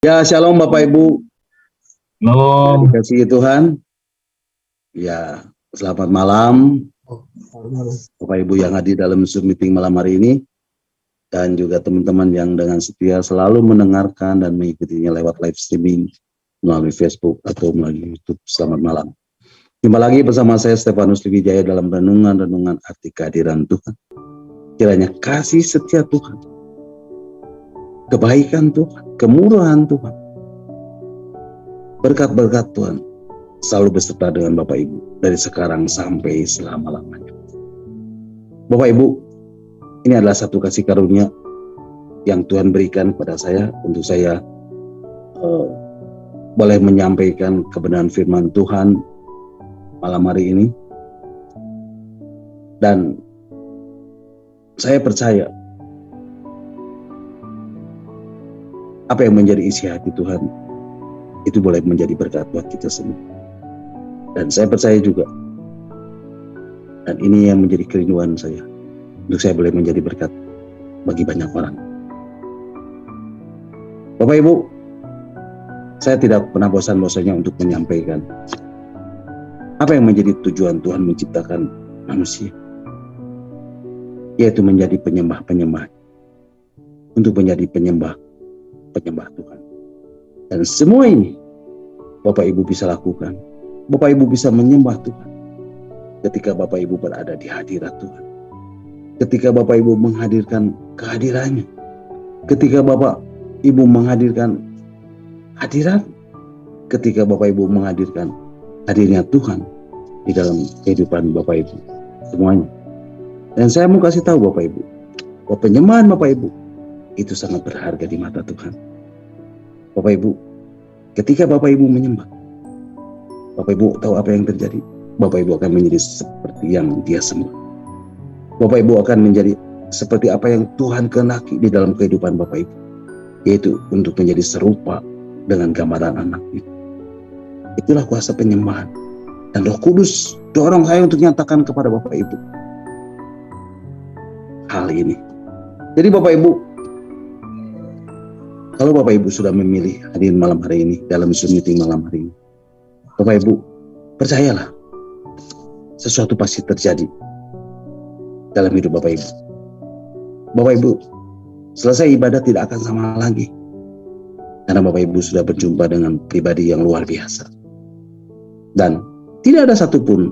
Ya, shalom Bapak Ibu. Ya, Halo, dikasihi Tuhan. Ya, selamat malam Bapak Ibu yang hadir dalam Zoom meeting malam hari ini, dan juga teman-teman yang dengan setia selalu mendengarkan dan mengikutinya lewat live streaming melalui Facebook atau melalui YouTube. Selamat malam. Jumpa lagi bersama saya Stefanus Wijaya dalam renungan arti kehadiran Tuhan. Kiranya kasih setia Tuhan, kebaikan Tuhan, kemurahan Tuhan, berkat-berkat Tuhan selalu beserta dengan Bapak Ibu dari sekarang sampai selama-lamanya. Bapak Ibu, ini adalah satu kasih karunia yang Tuhan berikan kepada saya untuk saya boleh menyampaikan kebenaran firman Tuhan malam hari ini. Dan saya percaya apa yang menjadi isi hati Tuhan itu boleh menjadi berkat buat kita semua. Dan saya percaya juga, dan ini yang menjadi kerinduan saya, untuk saya boleh menjadi berkat bagi banyak orang. Bapak Ibu, saya tidak pernah bosan-bosannya untuk menyampaikan apa yang menjadi tujuan Tuhan menciptakan manusia, yaitu menjadi penyembah-penyembah, untuk menjadi penyembah Tuhan. Dan semua ini Bapak Ibu bisa lakukan. Bapak Ibu bisa menyembah Tuhan ketika Bapak Ibu berada di hadirat Tuhan, ketika Bapak Ibu menghadirkan kehadirannya, ketika Bapak Ibu menghadirkan hadirat, ketika Bapak Ibu menghadirkan hadirnya Tuhan di dalam kehidupan Bapak Ibu semuanya. Dan saya mau kasih tahu Bapak Ibu bahwa penyembahan Bapak Ibu itu sangat berharga di mata Tuhan. Bapak Ibu, ketika Bapak Ibu menyembah, Bapak Ibu tahu apa yang terjadi? Bapak Ibu akan menjadi seperti yang Dia sembah. Bapak Ibu akan menjadi seperti apa yang Tuhan kehendaki di dalam kehidupan Bapak Ibu, yaitu untuk menjadi serupa dengan gambaran anak-Nya. Itulah kuasa penyembahan. Dan Roh Kudus dorong saya untuk nyatakan kepada Bapak Ibu hal ini. Jadi Bapak Ibu, kalau Bapak Ibu sudah memilih hadir malam hari ini dalam Zoom meeting malam hari ini, Bapak Ibu percayalah, sesuatu pasti terjadi dalam hidup Bapak Ibu. Bapak Ibu selesai ibadah tidak akan sama lagi, karena Bapak Ibu sudah berjumpa dengan pribadi yang luar biasa. Dan tidak ada satupun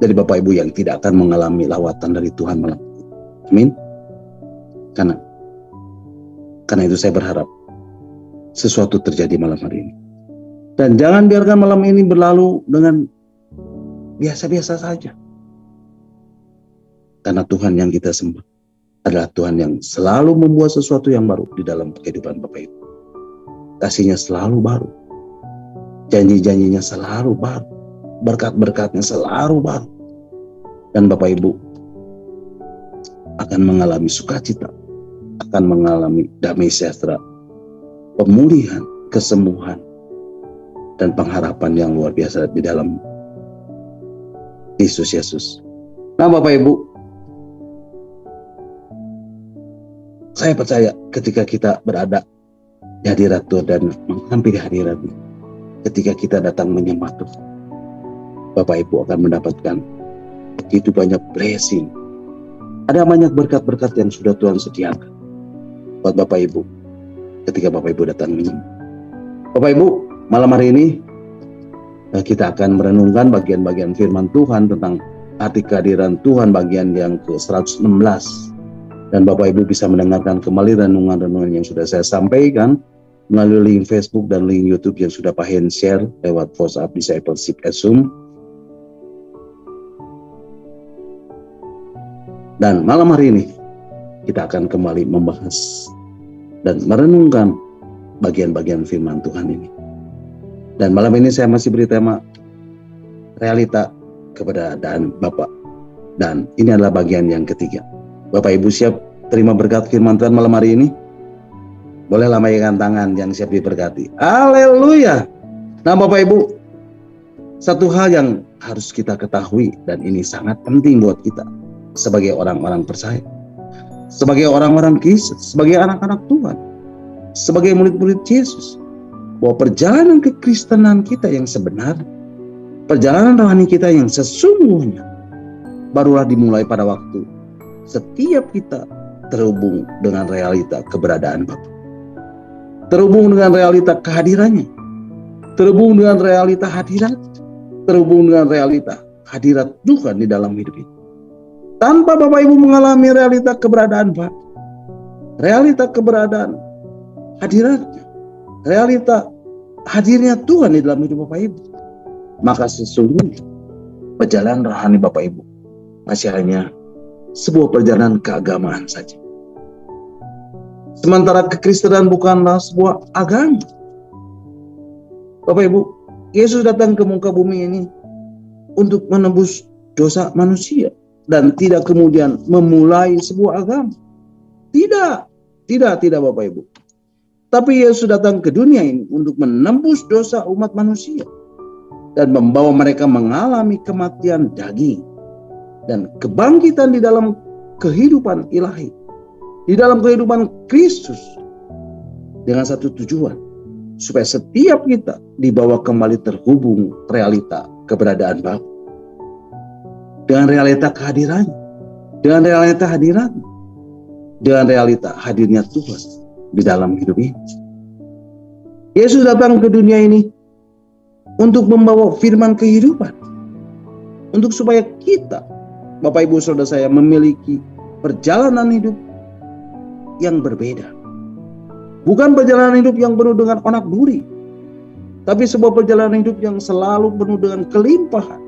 dari Bapak Ibu yang tidak akan mengalami lawatan dari Tuhan malam ini. Amin. Karena itu saya berharap sesuatu terjadi malam hari ini. Dan jangan biarkan malam ini berlalu dengan biasa-biasa saja. Karena Tuhan yang kita sembah adalah Tuhan yang selalu membuat sesuatu yang baru di dalam kehidupan Bapak Ibu. Kasih-Nya selalu baru. Janji-janjinya selalu baru. Berkat-berkatnya selalu baru. Dan Bapak Ibu akan mengalami sukacita, akan mengalami damai sejahtera, pemulihan, kesembuhan, dan pengharapan yang luar biasa di dalam Yesus Yesus. Nah Bapak Ibu, saya percaya ketika kita berada di hadirat Tuhan dan menghampiri hadirat-Nya, ketika kita datang menyembah Tuhan, Bapak Ibu akan mendapatkan begitu banyak blessing. Ada banyak berkat-berkat yang sudah Tuhan sediakan buat Bapak Ibu ketika Bapak Ibu datang menyembah. Bapak Ibu, malam hari ini kita akan merenungkan bagian-bagian firman Tuhan tentang arti kehadiran Tuhan bagian yang ke-116. Dan Bapak Ibu bisa mendengarkan kembali renungan-renungan yang sudah saya sampaikan melalui link Facebook dan link YouTube yang sudah Pak Hen share lewat WhatsApp Discipleship Zoom. Dan malam hari ini kita akan kembali membahas dan merenungkan bagian-bagian firman Tuhan ini. Dan malam ini saya masih beri tema realita keberadaan Bapa. Dan ini adalah bagian yang ketiga. Bapak Ibu siap terima berkat firman Tuhan malam hari ini? Boleh lambaikan tangan yang siap diberkati. Haleluya. Nah Bapak Ibu, satu hal yang harus kita ketahui, dan ini sangat penting buat kita sebagai orang-orang percaya, sebagai orang-orang Kristus, sebagai anak-anak Tuhan, sebagai murid-murid Yesus. bahwa perjalanan kekristenan kita yang sebenarnya, perjalanan rohani kita yang sesungguhnya, barulah dimulai pada waktu setiap kita terhubung dengan realita keberadaan Bapa, terhubung dengan realita kehadirannya, terhubung dengan realita hadirat, terhubung dengan realita hadirat Tuhan di dalam hidup ini. Tanpa Bapak Ibu mengalami realita keberadaan Bapa, realita keberadaan hadiratnya, realita hadirnya Tuhan di dalam hidup Bapak Ibu, maka sesungguhnya perjalanan rohani Bapak Ibu masih hanya sebuah perjalanan keagamaan saja. Sementara kekristenan bukanlah sebuah agama. Bapak Ibu, Yesus datang ke muka bumi ini untuk menebus dosa manusia dan tidak kemudian memulai sebuah agama. Tidak Bapak Ibu. Tapi Yesus datang ke dunia ini untuk menembus dosa umat manusia dan membawa mereka mengalami kematian daging dan kebangkitan di dalam kehidupan ilahi, di dalam kehidupan Kristus, dengan satu tujuan, supaya setiap kita dibawa kembali terhubung realita keberadaan Bapa, dengan realita kehadirannya, dengan realita hadiratnya, dengan realita hadirnya Tuhan di dalam hidup ini. Yesus datang ke dunia ini untuk membawa firman kehidupan, untuk supaya kita, Bapak Ibu Saudara saya, memiliki perjalanan hidup yang berbeda. Bukan perjalanan hidup yang penuh dengan onak duri, tapi sebuah perjalanan hidup yang selalu penuh dengan kelimpahan.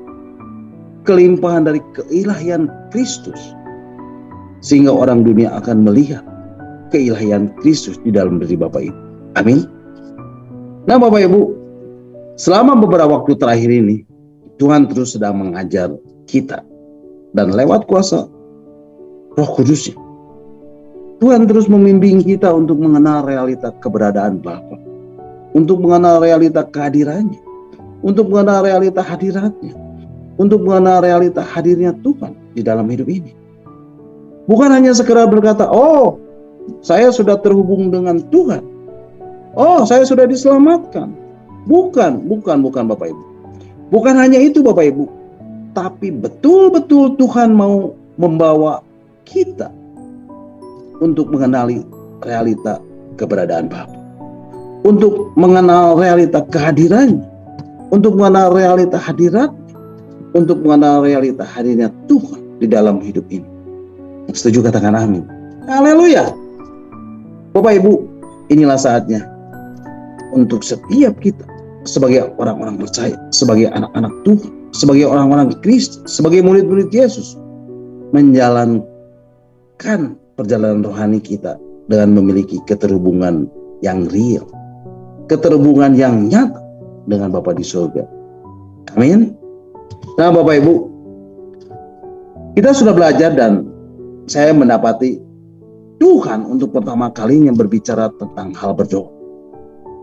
Kelimpahan dari keilahian Kristus, sehingga orang dunia akan melihat keilahian Kristus di dalam diri Bapak Ibu. Amin. Nah Bapak Ibu, selama beberapa waktu terakhir ini, Tuhan terus sedang mengajar kita, dan lewat kuasa Roh Kudusnya, Tuhan terus membimbing kita untuk mengenal realita keberadaan Bapa, untuk mengenal realita kehadirannya, untuk mengenal realita hadiratnya, untuk mengenal realita hadirnya Tuhan di dalam hidup ini. Bukan hanya sekedar berkata, oh saya sudah terhubung dengan Tuhan, oh saya sudah diselamatkan. Bukan Bapak Ibu. Bukan hanya itu Bapak Ibu, tapi betul-betul Tuhan mau membawa kita untuk mengenali realita keberadaan Bapa, untuk mengenal realita kehadirannya, untuk mengenal realita hadirat, untuk mengenal realita hadirnya Tuhan di dalam hidup ini. Setuju, katakan amin. Haleluya. Bapak Ibu, inilah saatnya untuk setiap kita sebagai orang-orang percaya, sebagai anak-anak Tuhan, sebagai orang-orang Kristus, sebagai murid-murid Yesus, menjalankan perjalanan rohani kita dengan memiliki keterhubungan yang real, keterhubungan yang nyata dengan Bapa di surga. Amin. Nah Bapak Ibu, kita sudah belajar dan saya mendapati Tuhan untuk pertama kalinya berbicara tentang hal berdoa.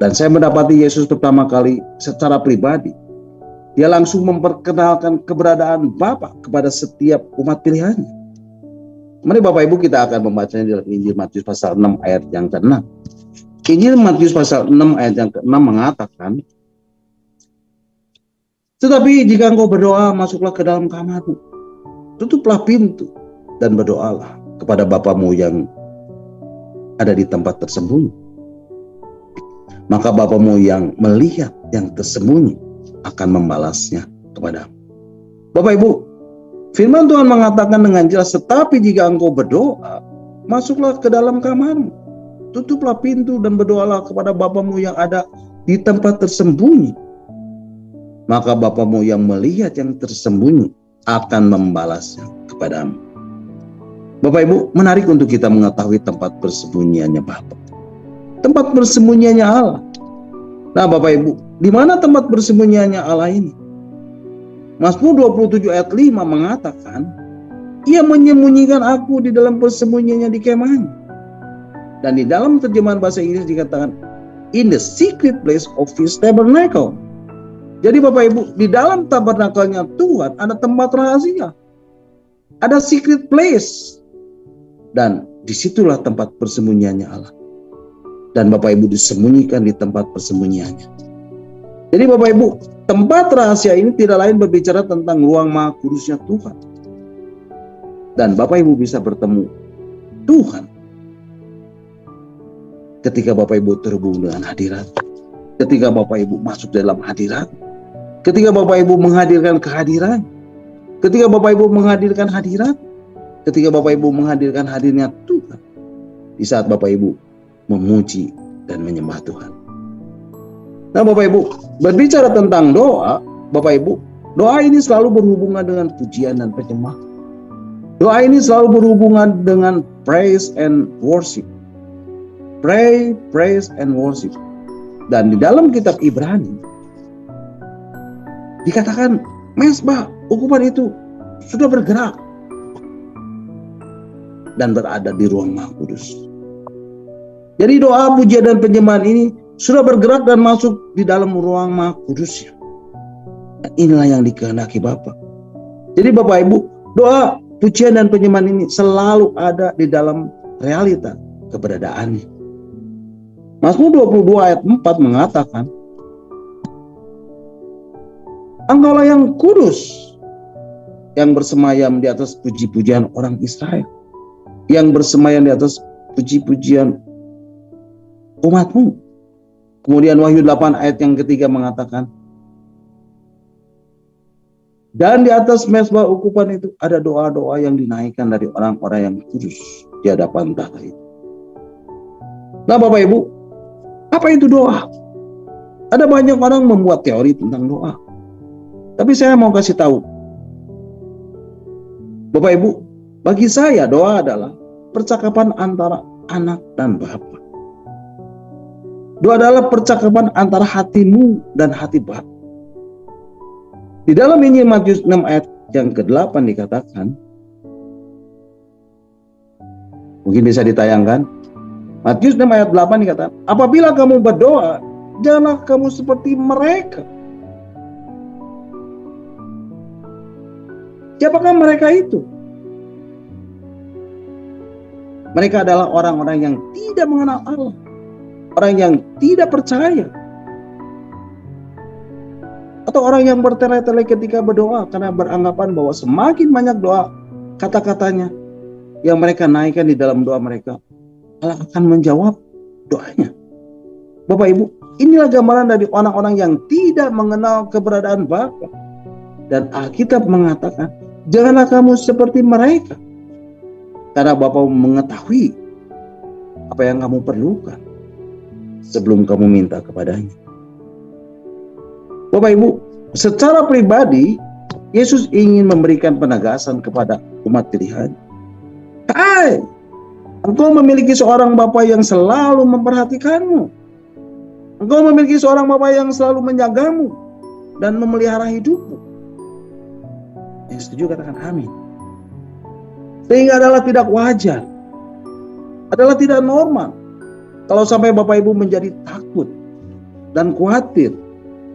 Dan saya mendapati Yesus pertama kali secara pribadi, dia langsung memperkenalkan keberadaan Bapa kepada setiap umat pilihannya. Mari Bapak Ibu kita akan membacanya dalam Injil Matius pasal 6 ayat yang ke-6. Injil Matius pasal 6 ayat yang ke-6 mengatakan, tetapi jika engkau berdoa, masuklah ke dalam kamarmu, tutuplah pintu dan berdoalah kepada Bapamu yang ada di tempat tersembunyi. Maka Bapamu yang melihat yang tersembunyi akan membalasnya kepadamu. Bapak Ibu, firman Tuhan mengatakan dengan jelas, tetapi jika engkau berdoa, masuklah ke dalam kamarmu, tutuplah pintu dan berdoalah kepada Bapamu yang ada di tempat tersembunyi. Maka Bapamu yang melihat yang tersembunyi akan membalasnya kepadamu. Bapak Ibu, menarik untuk kita mengetahui tempat persembunyiannya Bapa, tempat persembunyiannya Allah. Nah Bapak Ibu, di mana tempat persembunyiannya Allah ini? Mazmur 27 ayat 5 mengatakan, Ia menyembunyikan aku di dalam persembunyiannya di kemahnya. Dan di dalam terjemahan bahasa Inggris dikatakan, in the secret place of His tabernacle. Jadi Bapak Ibu, di dalam tabernakelnya Tuhan ada tempat rahasia, ada secret place, dan disitulah tempat persembunyiannya Allah. dan Bapak Ibu disembunyikan di tempat persembunyiannya. Jadi Bapak Ibu, tempat rahasia ini tidak lain berbicara tentang ruang Maha Kudusnya Tuhan. Dan Bapak Ibu bisa bertemu Tuhan ketika Bapak Ibu terhubung dengan hadirat, ketika Bapak Ibu masuk dalam hadirat, ketika Bapak Ibu menghadirkan kehadiran, ketika Bapak Ibu menghadirkan hadirat, ketika Bapak Ibu menghadirkan hadirnya Tuhan, di saat Bapak Ibu memuji dan menyembah Tuhan. Nah Bapak Ibu, berbicara tentang doa, Bapak Ibu, doa ini selalu berhubungan dengan pujian dan penyembah. Doa ini selalu berhubungan dengan praise and worship. Pray, praise, and worship. Dan di dalam kitab Ibrani dikatakan mesbah ukupan itu sudah bergerak dan berada di ruang Maha Kudus. Jadi doa, pujian, dan penyembahan ini sudah bergerak dan masuk di dalam ruang Maha Kudusnya. Inilah yang dikehendaki Bapa. Jadi Bapak Ibu, doa, pujian, dan penyembahan ini selalu ada di dalam realita keberadaannya. Mazmur 22 ayat 4 mengatakan, Engkaulah yang kudus, yang bersemayam di atas puji-pujian orang Israel, yang bersemayam di atas puji-pujian umatmu. Kemudian Wahyu 8 ayat yang ketiga mengatakan, dan di atas mezbah ukupan itu ada doa-doa yang dinaikkan dari orang-orang yang kudus di hadapan tahta itu. Nah Bapak Ibu, apa itu doa? Ada banyak orang membuat teori tentang doa. Tapi saya mau kasih tahu, Bapak Ibu, bagi saya doa adalah percakapan antara anak dan Bapa. Doa adalah percakapan antara hatimu dan hati Bapa. Di dalam Injil Matius 6 ayat yang ke-8 dikatakan, mungkin bisa ditayangkan, Matius 6 ayat 8 dikatakan, apabila kamu berdoa, janganlah kamu seperti mereka. Siapakah mereka itu? Mereka adalah orang-orang yang tidak mengenal Allah, orang yang tidak percaya, atau orang yang bertele-tele ketika berdoa karena beranggapan bahwa semakin banyak doa, kata-katanya yang mereka naikkan di dalam doa mereka, Allah akan menjawab doanya. Bapak Ibu, inilah gambaran dari orang-orang yang tidak mengenal keberadaan Bapa. Dan Alkitab mengatakan, janganlah kamu seperti mereka, karena Bapa mengetahui apa yang kamu perlukan sebelum kamu minta kepadanya. Bapak Ibu, secara pribadi Yesus ingin memberikan penegasan kepada umat pilihan. Hai, engkau memiliki seorang Bapa yang selalu memperhatikanmu. Engkau memiliki seorang Bapa yang selalu menjagamu dan memelihara hidupmu. Yang setuju katakan amin. Sehingga adalah tidak wajar, adalah tidak normal kalau sampai Bapak Ibu menjadi takut dan khawatir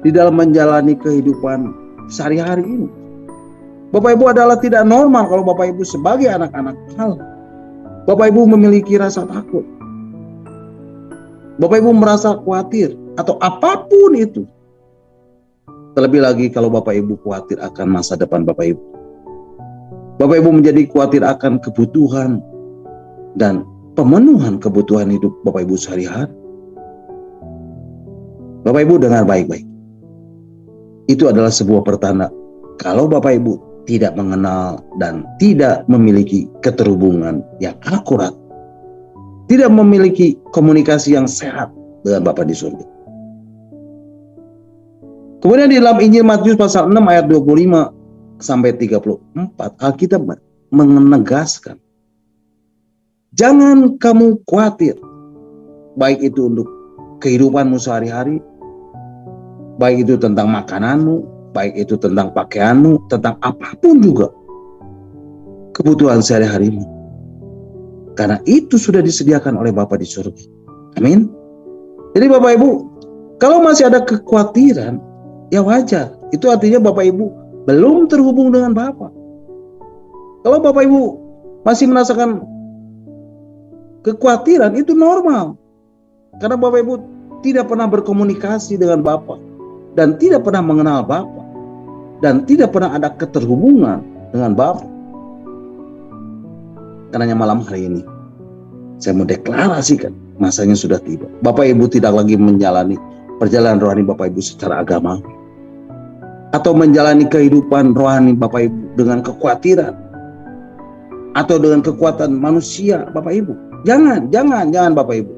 di dalam menjalani kehidupan sehari-hari ini. Bapak Ibu adalah tidak normal kalau Bapak Ibu sebagai anak-anak Allah, Bapak Ibu memiliki rasa takut, Bapak Ibu merasa khawatir atau apapun itu. Terlebih lagi kalau Bapak Ibu khawatir akan masa depan Bapak Ibu. Bapak Ibu menjadi khawatir akan kebutuhan dan pemenuhan kebutuhan hidup Bapak Ibu sehari-hari. Bapak Ibu dengar baik-baik. Itu adalah sebuah pertanda kalau Bapak Ibu tidak mengenal dan tidak memiliki keterhubungan yang akurat, tidak memiliki komunikasi yang sehat dengan Bapa di surga. Kemudian di dalam Injil Matius pasal 6 ayat 25 sampai 34, Alkitab menegaskan, jangan kamu khawatir, baik itu untuk kehidupanmu sehari-hari, baik itu tentang makananmu, baik itu tentang pakaianmu, tentang apapun juga kebutuhan sehari-harimu. Karena itu sudah disediakan oleh Bapa di surga. Amin. Jadi Bapak Ibu, kalau masih ada kekhawatiran, ya wajar. Itu artinya Bapak Ibu belum terhubung dengan Bapa. Kalau Bapak Ibu masih merasakan kekhawatiran, itu normal. Karena Bapak Ibu tidak pernah berkomunikasi dengan Bapa dan tidak pernah mengenal Bapa dan tidak pernah ada keterhubungan dengan Bapa. Karenanya malam hari ini saya mau deklarasikan, masanya sudah tiba. Bapak Ibu tidak lagi menjalani perjalanan rohani Bapak Ibu secara agama atau menjalani kehidupan rohani Bapak Ibu dengan kekhawatiran atau dengan kekuatan manusia Bapak Ibu. Jangan Bapak Ibu.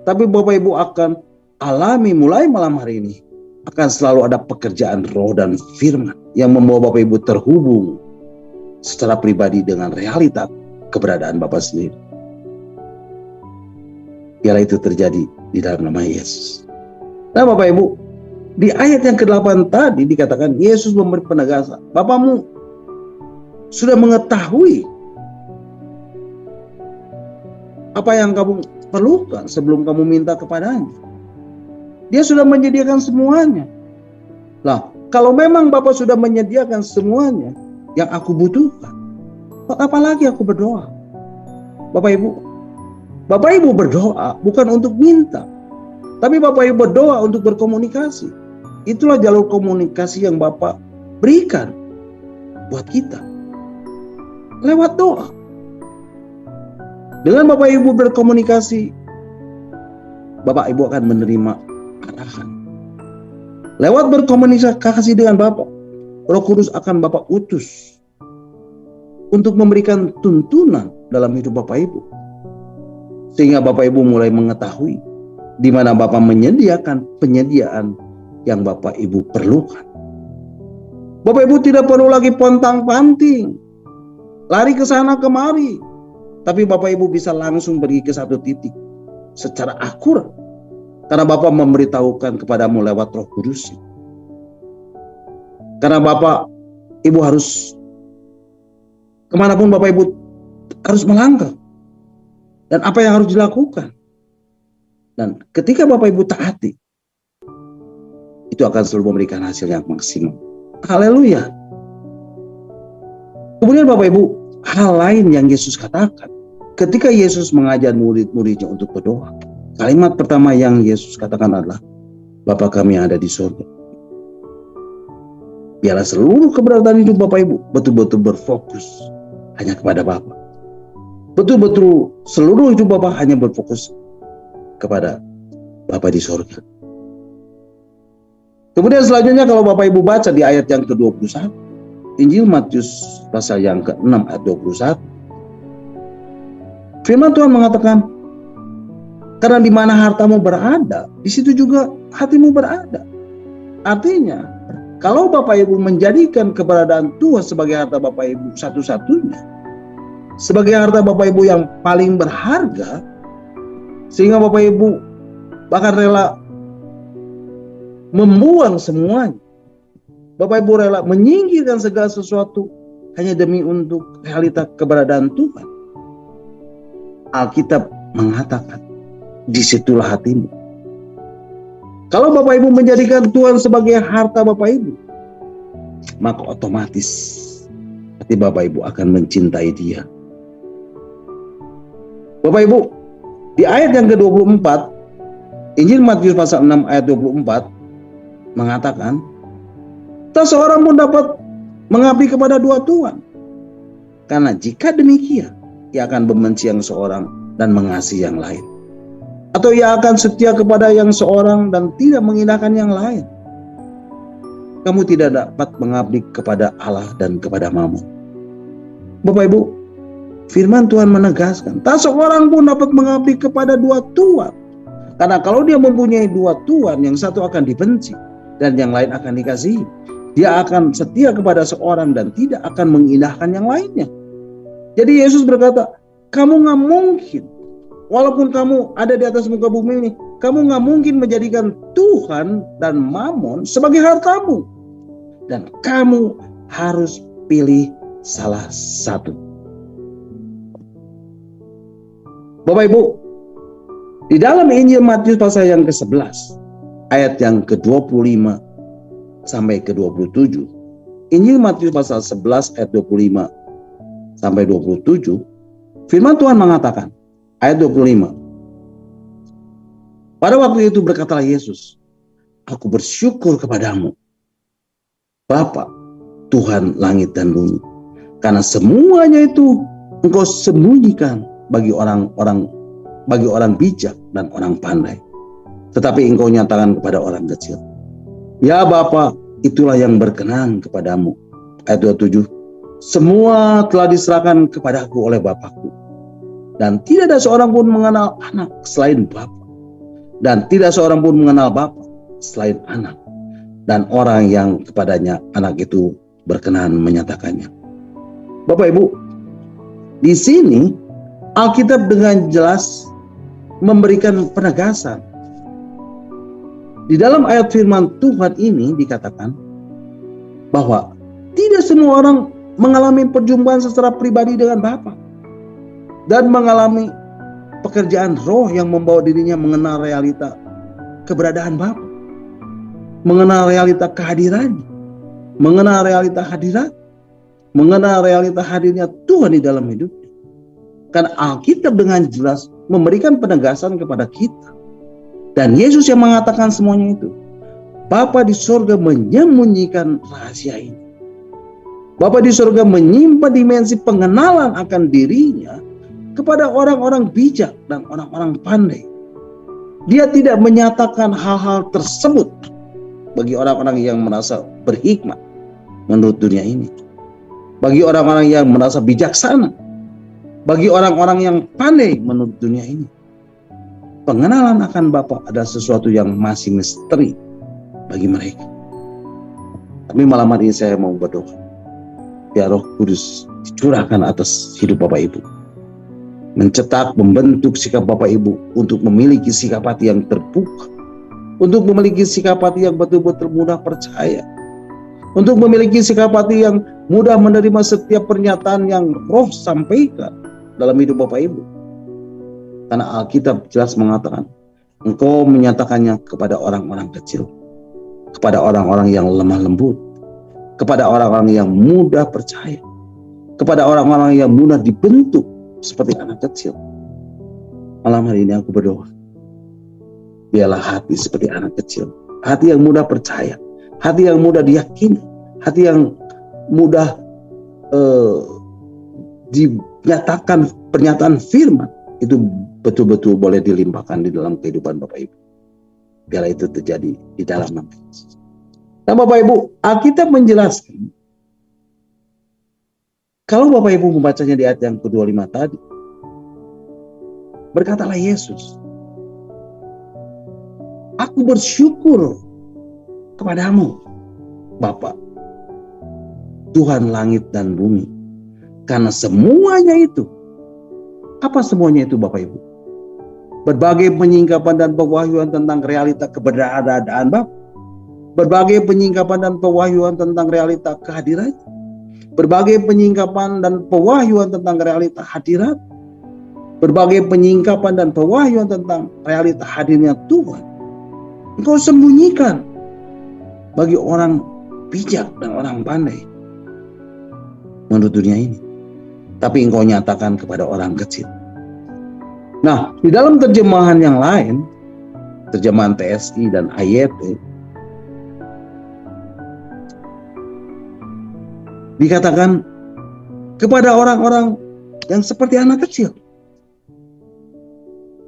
Tapi Bapak Ibu akan alami mulai malam hari ini, akan selalu ada pekerjaan roh dan firman yang membawa Bapak Ibu terhubung secara pribadi dengan realita keberadaan Bapak sendiri. Biarlah itu terjadi di dalam nama Yesus. Nah Bapak Ibu, di ayat yang ke-8 tadi dikatakan Yesus memberi penegasan. Bapamu sudah mengetahui apa yang kamu perlukan sebelum kamu minta kepadanya. Dia sudah menyediakan semuanya. Lah, kalau memang Bapak sudah menyediakan semuanya yang aku butuhkan, apa lagi aku berdoa? Bapak Ibu berdoa bukan untuk minta, tapi Bapak Ibu berdoa untuk berkomunikasi. Itulah jalur komunikasi yang Bapak berikan buat kita lewat doa. Dengan Bapak Ibu berkomunikasi, Bapak Ibu akan menerima arahan. Lewat berkomunikasi dengan Bapak, Roh Kudus akan Bapak utus untuk memberikan tuntunan dalam hidup Bapak Ibu. Sehingga Bapak Ibu mulai mengetahui di mana Bapak menyediakan penyediaan yang Bapak Ibu perlukan. Bapak Ibu tidak perlu lagi pontang-panting, lari ke sana kemari. Tapi Bapak Ibu bisa langsung pergi ke satu titik secara akurat. Karena Bapak memberitahukan kepadamu lewat Roh Kudus. Karena Bapak Ibu harus kemanapun Bapak Ibu harus melangkah. Dan apa yang harus dilakukan. Dan ketika Bapak Ibu taati, itu akan selalu memberikan hasil yang maksimal. Haleluya. Kemudian Bapak Ibu, hal lain yang Yesus katakan ketika Yesus mengajar murid-muridnya untuk berdoa. Kalimat pertama yang Yesus katakan adalah, Bapa kami yang ada di surga. Biarlah seluruh keberadaan hidup Bapak Ibu betul-betul berfokus hanya kepada Bapa. Betul-betul seluruh hidup Bapak hanya berfokus kepada Bapa di surga. Kemudian selanjutnya kalau Bapak Ibu baca di ayat yang ke-21, Injil Matius pasal yang ke-6 ayat 21. Firman Tuhan mengatakan, karena di mana hartamu berada, di situ juga hatimu berada. Artinya, kalau Bapak Ibu menjadikan keberadaan Tuhan sebagai harta Bapak Ibu satu-satunya, sebagai harta Bapak Ibu yang paling berharga, sehingga Bapak Ibu bahkan rela membuang semuanya. Bapak Ibu rela menyingkirkan segala sesuatu hanya demi untuk realita keberadaan Tuhan. Alkitab mengatakan, disitulah hatimu. Kalau Bapak Ibu menjadikan Tuhan sebagai harta Bapak Ibu, maka otomatis hati Bapak Ibu akan mencintai Dia. Bapak Ibu, di ayat yang ke-24, Injil Matius pasal 6 ayat 24 mengatakan, tak seorang pun dapat mengabdi kepada dua tuan. Karena jika demikian, ia akan membenci yang seorang dan mengasihi yang lain. Atau ia akan setia kepada yang seorang dan tidak mengindahkan yang lain. Kamu tidak dapat mengabdi kepada Allah dan kepada Mammon. Bapak Ibu, firman Tuhan menegaskan, tak seorang pun dapat mengabdi kepada dua tuan. Karena kalau dia mempunyai dua tuan, yang satu akan dibenci dan yang lain akan dikasihi. Dia akan setia kepada seorang dan tidak akan mengindahkan yang lainnya. Jadi Yesus berkata, kamu gak mungkin, walaupun kamu ada di atas muka bumi ini, kamu gak mungkin menjadikan Tuhan dan Mammon sebagai hartamu. Dan kamu harus pilih salah satu. Bapak Ibu, di dalam Injil Matius pasal yang ke-11, ayat yang ke-25 sampai ke-27, Injil Matius pasal 11 ayat 25 sampai 27, firman Tuhan mengatakan, ayat 25, Pada waktu itu berkatalah Yesus, aku bersyukur kepadamu, Bapa, Tuhan langit dan bumi, karena semuanya itu engkau sembunyikan bagi orang bijak dan orang pandai, tetapi engkau nyatakan kepada orang kecil. Ya Bapa, itulah yang berkenan kepadamu. Ayat 27, semua telah diserahkan kepadaku oleh Bapakku, dan tidak ada seorang pun mengenal anak selain Bapa, dan tidak seorang pun mengenal Bapa selain anak, dan orang yang kepadanya anak itu berkenan menyatakannya. Bapak Ibu, di sini Alkitab dengan jelas memberikan penegasan. Di dalam ayat firman Tuhan ini dikatakan bahwa tidak semua orang mengalami perjumpaan secara pribadi dengan Bapa dan mengalami pekerjaan roh yang membawa dirinya mengenal realita keberadaan Bapa, mengenal realita kehadirannya, mengenal realita hadirat, mengenal realita hadirnya Tuhan di dalam hidupnya. Karena Alkitab dengan jelas memberikan penegasan kepada kita. Dan Yesus yang mengatakan semuanya itu. Bapa di surga menyembunyikan rahasia ini. Bapa di surga menyimpan dimensi pengenalan akan dirinya kepada orang-orang bijak dan orang-orang pandai. Dia tidak menyatakan hal-hal tersebut bagi orang-orang yang merasa berhikmat menurut dunia ini, bagi orang-orang yang merasa bijaksana, bagi orang-orang yang pandai menurut dunia ini. Pengenalan akan Bapa adalah sesuatu yang masih misteri bagi mereka. Tapi malam hari ini saya mau berdoa, biar Roh Kudus dicurahkan atas hidup Bapak Ibu, mencetak, membentuk sikap Bapak Ibu untuk memiliki sikap hati yang terbuka, untuk memiliki sikap hati yang betul-betul mudah percaya, untuk memiliki sikap hati yang mudah menerima setiap pernyataan yang Roh sampaikan dalam hidup Bapak Ibu. Karena Alkitab jelas mengatakan, engkau menyatakannya kepada orang-orang kecil, kepada orang-orang yang lemah lembut, kepada orang-orang yang mudah percaya, kepada orang-orang yang mudah dibentuk seperti anak kecil. Malam hari ini aku berdoa, biarlah hati seperti anak kecil, hati yang mudah percaya, hati yang mudah diyakini, hati yang mudah dinyatakan pernyataan firman itu betul-betul boleh dilimpahkan di dalam kehidupan Bapak Ibu. Biarlah itu terjadi di dalam nama Yesus. Nah Bapak Ibu, Alkitab menjelaskan, kalau Bapak Ibu membacanya di ayat yang ke-25 tadi, berkatalah Yesus, aku bersyukur kepadamu, Bapa, Tuhan langit dan bumi, karena semuanya itu, apa semuanya itu Bapak Ibu? Berbagai penyingkapan dan pewahyuan tentang realita keberadaan Bapa, berbagai penyingkapan dan pewahyuan tentang realita kehadiran, berbagai penyingkapan dan pewahyuan tentang realita hadirat, berbagai penyingkapan dan pewahyuan tentang realita hadirnya Tuhan, engkau sembunyikan bagi orang bijak dan orang pandai menurut dunia ini, tapi engkau nyatakan kepada orang kecil. Nah, di dalam terjemahan yang lain, terjemahan TSI dan AYT, dikatakan kepada orang-orang yang seperti anak kecil.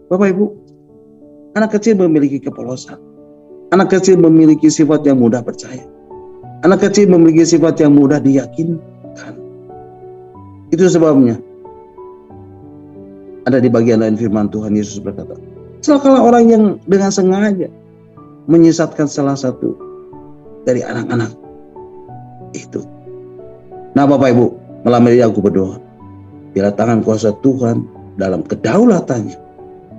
Bapak Ibu, anak kecil memiliki kepolosan. Anak kecil memiliki sifat yang mudah percaya. Anak kecil memiliki sifat yang mudah diyakinkan. Itu sebabnya ada di bagian lain firman Tuhan, Yesus berkata, celakalah orang yang dengan sengaja menyesatkan salah satu dari anak-anak itu. Nah Bapak Ibu, malam ini aku berdoa, biarlah tangan kuasa Tuhan dalam kedaulatannya,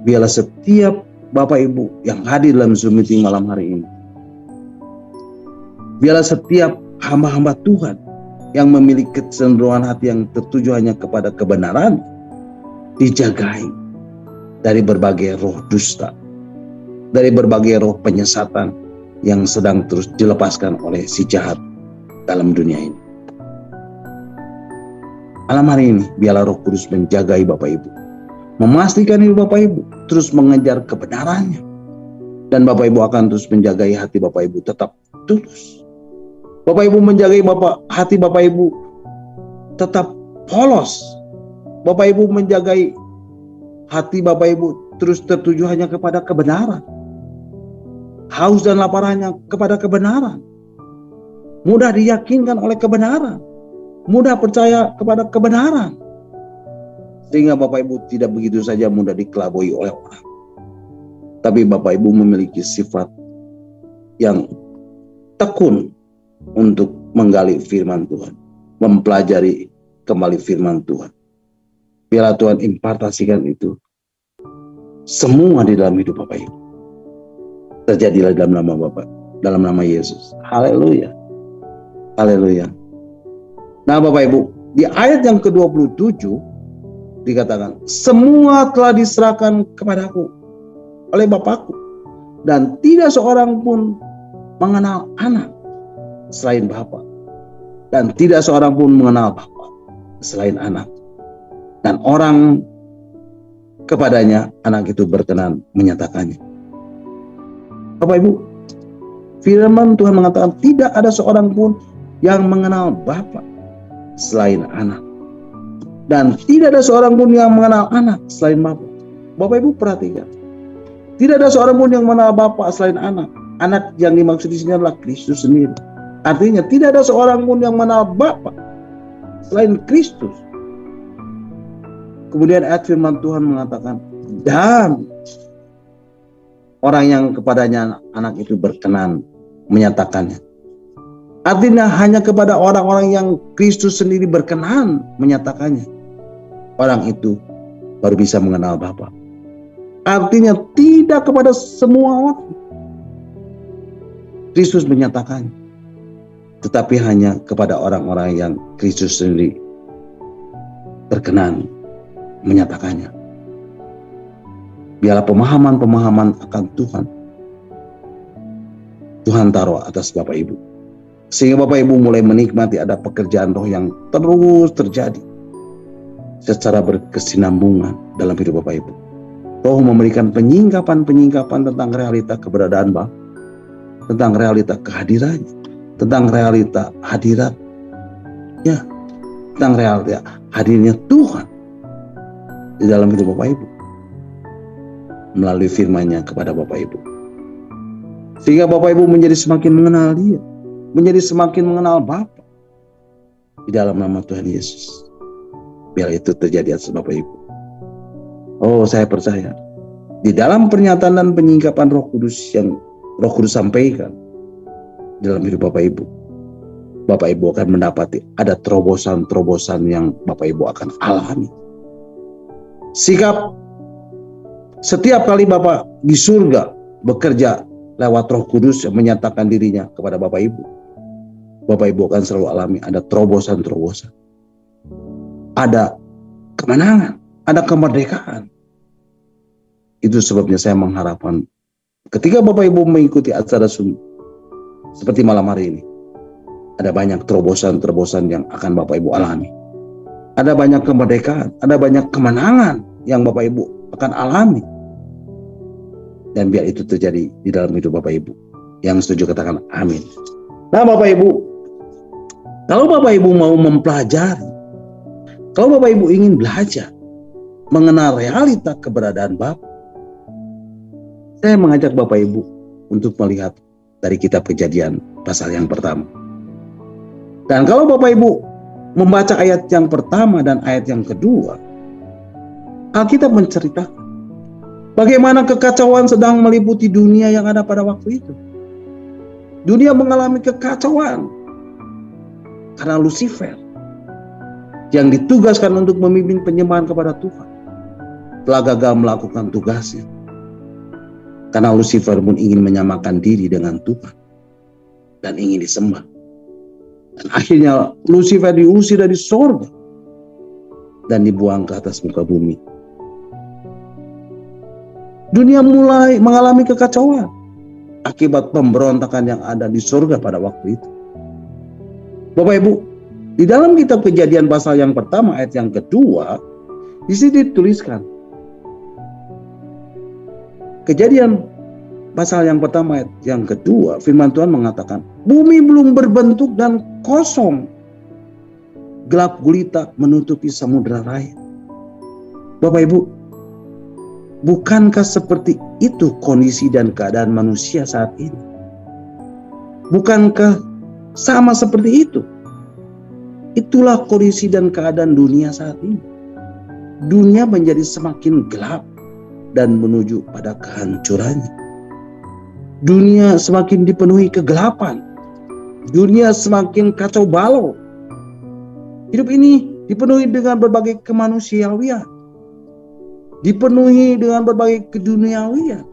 biarlah setiap Bapak Ibu yang hadir dalam Zoom meeting malam hari ini, biarlah setiap hamba-hamba Tuhan yang memiliki kecenderungan hati yang tertuju hanya kepada kebenaran, dijagai dari berbagai roh dusta, dari berbagai roh penyesatan yang sedang terus dilepaskan oleh si jahat dalam dunia ini. Malam hari ini, biarlah Roh Kudus menjagai Bapak Ibu, memastikan hidup Bapak Ibu terus mengejar kebenarannya, Dan Bapak Ibu akan terus menjagai hati Bapak Ibu tetap tulus. Bapak Ibu menjagai hati Bapak Ibu tetap polos. Bapak Ibu menjagai hati Bapak Ibu terus tertuju hanya kepada kebenaran. Haus dan laparannya kepada kebenaran. Mudah diyakinkan oleh kebenaran. Mudah percaya kepada kebenaran. Sehingga Bapak Ibu tidak begitu saja mudah dikelabui oleh orang. Tapi Bapak Ibu memiliki sifat yang tekun untuk menggali firman Tuhan. Mempelajari kembali firman Tuhan. Biarlah Tuhan impartasikan itu semua di dalam hidup Bapak Ibu. Terjadilah dalam nama Bapa, dalam nama Yesus. Haleluya. Haleluya. Nah Bapak Ibu, di ayat yang ke-27 dikatakan, semua telah diserahkan kepadaku oleh Bapakku, dan tidak seorang pun mengenal anak selain Bapa, dan tidak seorang pun mengenal Bapa selain anak, dan orang kepadanya anak itu berkenan menyatakannya. Bapak Ibu, firman Tuhan mengatakan tidak ada seorang pun yang mengenal Bapa selain anak, dan tidak ada seorang pun yang mengenal anak selain Bapa. Bapak Ibu perhatikan, tidak ada seorang pun yang mengenal Bapa selain anak. Anak yang dimaksud di sini adalah Kristus sendiri. Artinya tidak ada seorang pun yang mengenal Bapa selain Kristus. Kemudian ayat firman Tuhan mengatakan, dan orang yang kepadanya anak itu berkenan menyatakannya. Artinya hanya kepada orang-orang yang Kristus sendiri berkenan menyatakannya, orang itu baru bisa mengenal Bapa. Artinya tidak kepada semua orang Kristus menyatakannya, tetapi hanya kepada orang-orang yang Kristus sendiri berkenan menyatakannya. Biarlah pemahaman-pemahaman akan Tuhan taruh atas Bapak Ibu, sehingga Bapak Ibu mulai menikmati ada pekerjaan roh yang terus terjadi secara berkesinambungan dalam hidup Bapak Ibu. Roh memberikan penyingkapan tentang realita keberadaan Bapa, tentang realita kehadirannya, tentang realita hadirat, ya, tentang realita hadirnya Tuhan di dalam hidup Bapak Ibu melalui firman-Nya kepada Bapak Ibu, sehingga Bapak Ibu menjadi semakin mengenal Dia, menjadi semakin mengenal Bapa di dalam nama Tuhan Yesus. Biar itu terjadi atas Bapak Ibu. Oh, saya percaya di dalam pernyataan dan penyingkapan Roh Kudus yang Roh Kudus sampaikan dalam hidup Bapak Ibu, Bapak Ibu akan mendapati ada terobosan-terobosan yang Bapak Ibu akan alami. Sikap setiap kali Bapak di surga bekerja lewat Roh Kudus yang menyatakan dirinya kepada Bapak Ibu, Bapak Ibu akan selalu alami ada terobosan-terobosan, ada kemenangan, ada kemerdekaan. Itu sebabnya saya mengharapkan ketika Bapak Ibu mengikuti acara seperti malam hari ini, ada banyak terobosan-terobosan yang akan Bapak Ibu alami. Ada banyak kemerdekaan, ada banyak kemenangan yang Bapak Ibu akan alami. Dan biar itu terjadi di dalam hidup Bapak Ibu. Yang setuju katakan amin. Nah Bapak Ibu, kalau Bapak Ibu mau mempelajari, kalau Bapak Ibu ingin belajar mengenal realita keberadaan Bapa, saya mengajak Bapak Ibu untuk melihat dari kitab Kejadian pasal yang pertama. Dan kalau Bapak Ibu membaca ayat yang pertama dan ayat yang kedua, Alkitab menceritakan bagaimana kekacauan sedang meliputi dunia yang ada pada waktu itu. Dunia mengalami kekacauan karena Lucifer yang ditugaskan untuk memimpin penyembahan kepada Tuhan telah gagal melakukan tugasnya. Karena Lucifer pun ingin menyamakan diri dengan Tuhan dan ingin disembah. Dan akhirnya Lucifer diusir dari surga dan dibuang ke atas muka bumi. Dunia mulai mengalami kekacauan akibat pemberontakan yang ada di surga pada waktu itu. Bapak Ibu, di dalam kitab Kejadian pasal yang pertama ayat yang kedua, di sini dituliskan Kejadian pasal yang pertama ayat yang kedua, firman Tuhan mengatakan, bumi belum berbentuk dan kosong, gelap gulita menutupi samudera raya. Bapak Ibu, bukankah seperti itu kondisi dan keadaan manusia saat ini? Bukankah sama seperti itu? Itulah kondisi dan keadaan dunia saat ini. Dunia menjadi semakin gelap dan menuju pada kehancurannya. Dunia semakin dipenuhi kegelapan. Dunia semakin kacau balau. Hidup ini dipenuhi dengan berbagai kemanusiawian. Dipenuhi dengan berbagai keduniawian.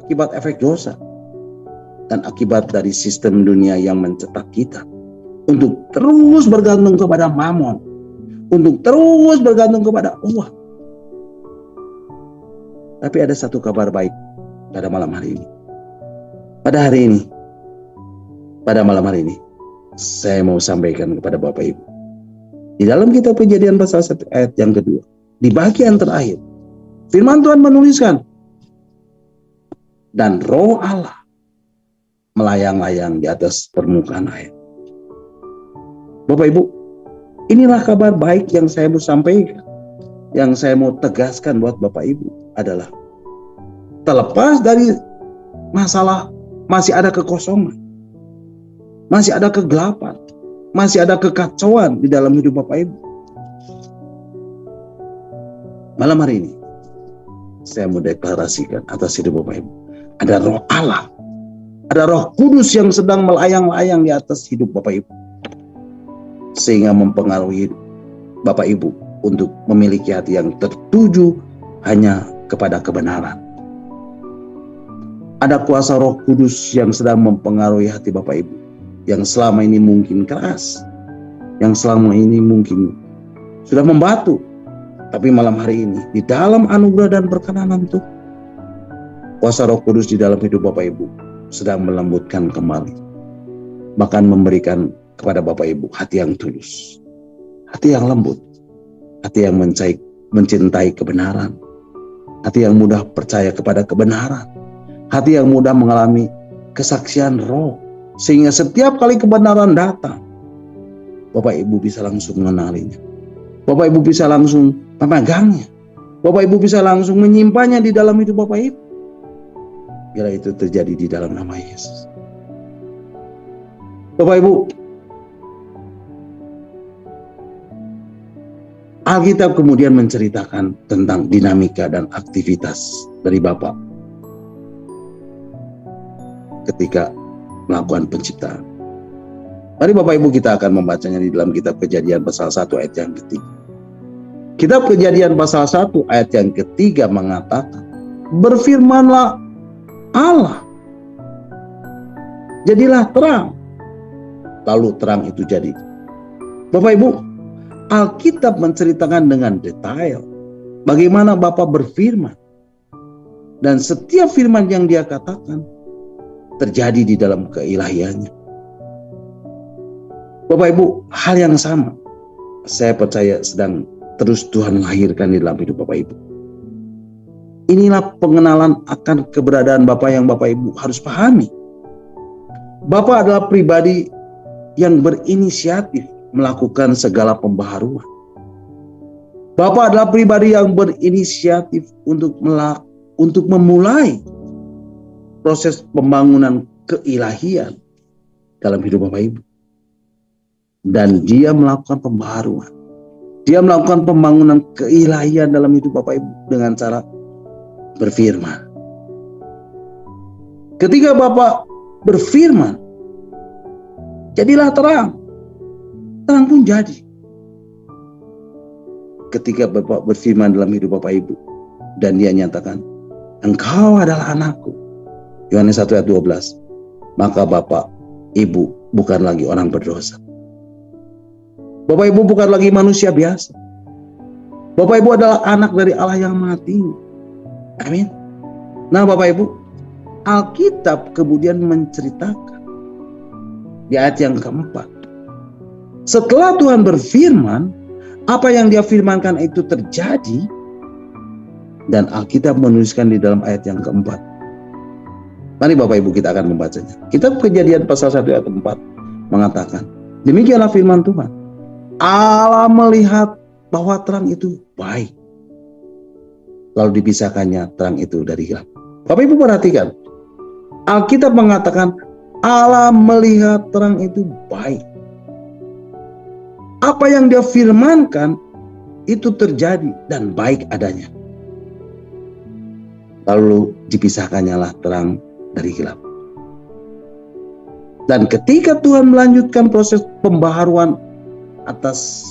Akibat efek dosa. Dan akibat dari sistem dunia yang mencetak kita untuk terus bergantung kepada mamon. Untuk terus bergantung kepada uang. Tapi ada satu kabar baik pada malam hari ini. Pada malam hari ini, saya mau sampaikan kepada Bapak Ibu. Di dalam kitab Kejadian pasal 1 ayat yang kedua, di bagian terakhir, firman Tuhan menuliskan, dan roh Allah melayang-layang di atas permukaan air. Bapak Ibu, inilah kabar baik yang saya mau sampaikan. Yang saya mau tegaskan buat Bapak Ibu adalah, terlepas dari masalah, masih ada kekosongan, masih ada kegelapan, masih ada kekacauan di dalam hidup Bapak Ibu. Malam hari ini, saya mau deklarasikan atas hidup Bapak Ibu, ada roh Allah, ada Roh Kudus yang sedang melayang-layang di atas hidup Bapak Ibu, sehingga mempengaruhi Bapak Ibu untuk memiliki hati yang tertuju hanya kepada kebenaran. Ada kuasa Roh Kudus yang sedang mempengaruhi hati Bapak Ibu, yang selama ini mungkin keras, yang selama ini mungkin sudah membatu. Tapi malam hari ini, di dalam anugerah dan perkenanan Tuhan, kuasa Roh Kudus di dalam hidup Bapak Ibu sedang melembutkan kembali, bahkan memberikan kepada Bapak Ibu hati yang tulus, hati yang lembut, hati yang mencintai kebenaran, hati yang mudah percaya kepada kebenaran, hati yang mudah mengalami kesaksian roh, sehingga setiap kali kebenaran datang, Bapak Ibu bisa langsung mengenalinya, Bapak Ibu bisa langsung memegangnya, Bapak Ibu bisa langsung menyimpannya di dalam hidup Bapak Ibu. Bila itu terjadi di dalam nama Yesus. Bapak Ibu, Alkitab kemudian menceritakan tentang dinamika dan aktivitas dari Bapa ketika melakukan penciptaan. Mari Bapak Ibu kita akan membacanya di dalam kitab Kejadian pasal 1 ayat yang ketiga. Kitab Kejadian pasal 1 ayat yang ketiga mengatakan, berfirmanlah Allah, jadilah terang. Lalu terang itu jadi. Bapak Ibu, Alkitab menceritakan dengan detail bagaimana Bapa berfirman. Dan setiap firman yang dia katakan terjadi di dalam keilahiannya. Bapak Ibu, hal yang sama saya percaya sedang terus Tuhan lahirkan di dalam hidup Bapak Ibu. Inilah pengenalan akan keberadaan Bapa yang Bapak Ibu harus pahami. Bapa adalah pribadi yang berinisiatif melakukan segala pembaharuan. Bapa adalah pribadi yang berinisiatif untuk memulai proses pembangunan keilahian dalam hidup Bapak Ibu. Dan dia melakukan pembaharuan. Dia melakukan pembangunan keilahian dalam hidup Bapak Ibu dengan cara berfirman. Ketika Bapak berfirman, jadilah terang. Terang pun jadi. Ketika Bapak berfirman dalam hidup Bapak Ibu, dan dia nyatakan, engkau adalah anakku. Yohanes 1 ayat 12. Maka Bapak, Ibu bukan lagi orang berdosa. Bapak Ibu bukan lagi manusia biasa. Bapak Ibu adalah anak dari Allah yang Maha Tinggi. Amin. Nah Bapak Ibu, Alkitab kemudian menceritakan di ayat yang keempat, setelah Tuhan berfirman, apa yang dia firmankan itu terjadi. Dan Alkitab menuliskan di dalam ayat yang keempat, Mari Bapak Ibu kita akan membacanya. Kitab Kejadian pasal 1 ayat 4 mengatakan, demikianlah firman Tuhan. Allah melihat bahwa terang itu baik. Lalu dipisahkannya terang itu dari gelap. Bapak Ibu perhatikan, Alkitab mengatakan Allah melihat terang itu baik. Apa yang dia firmankan itu terjadi dan baik adanya. Lalu dipisahkannya lah terang dari gelap. Dan ketika Tuhan melanjutkan proses pembaharuan atas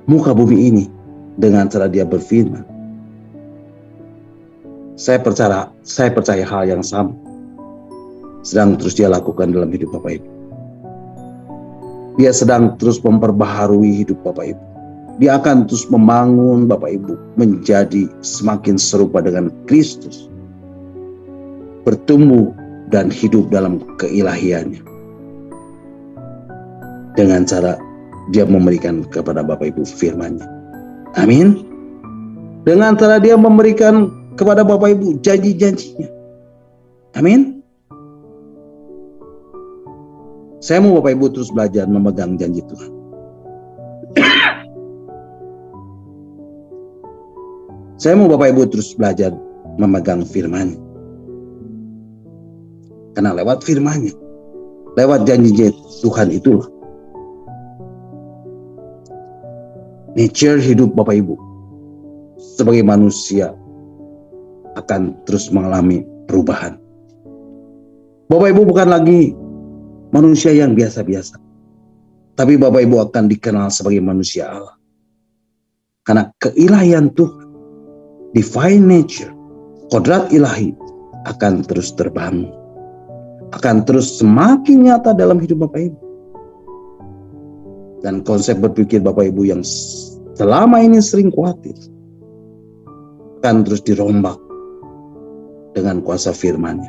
muka bumi ini dengan cara dia berfirman, saya percaya hal yang sama sedang terus dia lakukan dalam hidup Bapak Ibu. Dia sedang terus memperbaharui hidup Bapak Ibu. Dia akan terus membangun Bapak Ibu menjadi semakin serupa dengan Kristus, bertumbuh dan hidup dalam keilahiannya dengan cara dia memberikan kepada Bapak Ibu firman-Nya. Amin. Dengan cara dia memberikan kepada Bapak Ibu janji-janjinya. Amin. Saya mau Bapak Ibu terus belajar memegang janji Tuhan. Saya mau Bapak Ibu terus belajar memegang firman-Nya. Karena lewat firman-Nya, lewat janji Tuhan itulah nature hidup Bapak Ibu sebagai manusia akan terus mengalami perubahan. Bapak Ibu bukan lagi manusia yang biasa-biasa, tapi Bapak Ibu akan dikenal sebagai manusia Allah. Karena keilahian Tuhan, divine nature, kodrat ilahi akan terus terbangun, akan terus semakin nyata dalam hidup Bapak Ibu. Dan konsep berpikir Bapak Ibu yang selama ini sering khawatir akan terus dirombak dengan kuasa firman-Nya.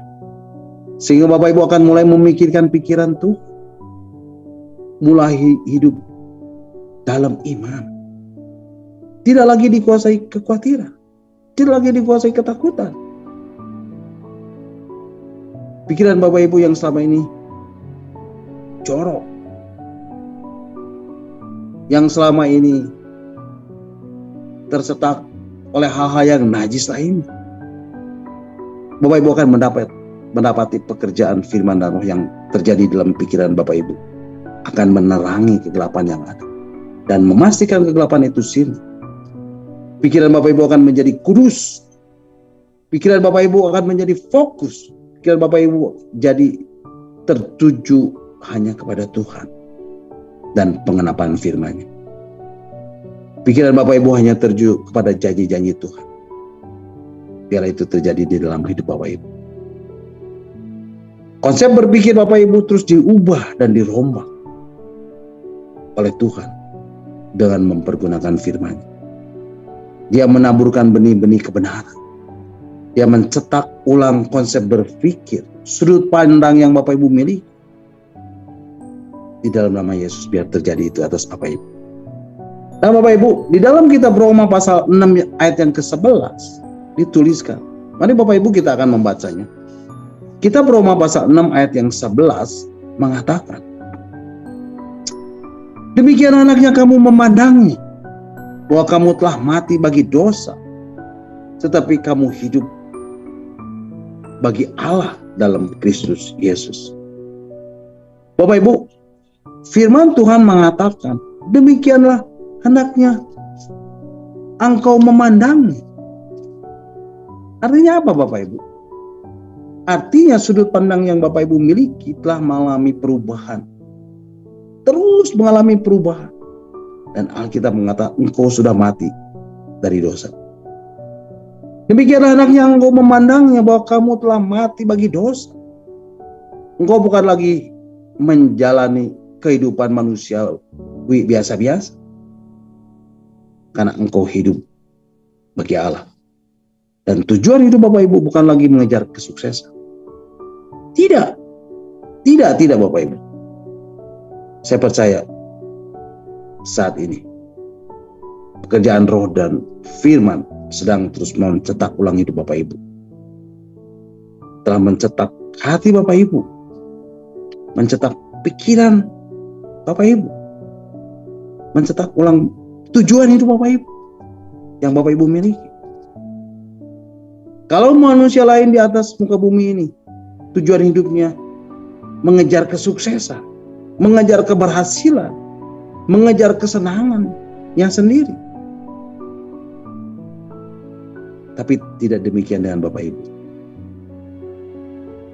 Sehingga Bapak Ibu akan mulai memikirkan pikiran Tuhan, mulai hidup dalam iman. Tidak lagi dikuasai kekhawatiran, tidak lagi dikuasai ketakutan. Pikiran Bapak Ibu yang selama ini jorok, yang selama ini tersetak oleh hal-hal yang najis lainnya, Bapak Ibu akan mendapati pekerjaan firman dan roh yang terjadi dalam pikiran Bapak Ibu akan menerangi kegelapan yang ada dan memastikan kegelapan itu sirna. Pikiran Bapak Ibu akan menjadi kudus. Pikiran Bapak Ibu akan menjadi fokus. Pikiran Bapak Ibu jadi tertuju hanya kepada Tuhan dan pengenapan firman-Nya. Pikiran Bapak Ibu hanya tertuju kepada janji-janji Tuhan. Biarlah itu terjadi di dalam hidup Bapak Ibu. Konsep berpikir Bapak Ibu terus diubah dan dirombak oleh Tuhan dengan mempergunakan firman-Nya. Dia menaburkan benih-benih kebenaran. Dia mencetak ulang konsep berpikir, sudut pandang yang Bapak Ibu miliki. Di dalam nama Yesus biar terjadi itu atas Bapak Ibu. Nah Bapak Ibu, di dalam kitab Roma pasal 6 ayat yang ke-11 dituliskan. Mari Bapak Ibu kita akan membacanya. Kitab Roma pasal 6 ayat yang 11 mengatakan, demikian anaknya kamu memandangi bahwa kamu telah mati bagi dosa, tetapi kamu hidup bagi Allah dalam Kristus Yesus. Bapak Ibu, firman Tuhan mengatakan, demikianlah hendaknya engkau memandangi. Artinya apa Bapak Ibu? Artinya sudut pandang yang Bapak Ibu miliki telah mengalami perubahan. Terus mengalami perubahan. Dan Alkitab mengatakan engkau sudah mati dari dosa. Demikianlah anaknya engkau memandangnya bahwa kamu telah mati bagi dosa. Engkau bukan lagi menjalani kehidupan manusia biasa-biasa. Karena engkau hidup bagi Allah. Dan tujuan hidup Bapak Ibu bukan lagi mengejar kesuksesan. Tidak Bapak Ibu. Saya percaya saat ini pekerjaan roh dan firman sedang terus mencetak ulang hidup Bapak Ibu. telah mencetak hati Bapak Ibu, mencetak pikiran Bapak Ibu, mencetak ulang tujuan hidup Bapak Ibu yang Bapak Ibu miliki. Kalau manusia lain di atas muka bumi ini tujuan hidupnya mengejar kesuksesan, mengejar keberhasilan, mengejar kesenangan yang sendiri. Tapi tidak demikian dengan Bapak Ibu.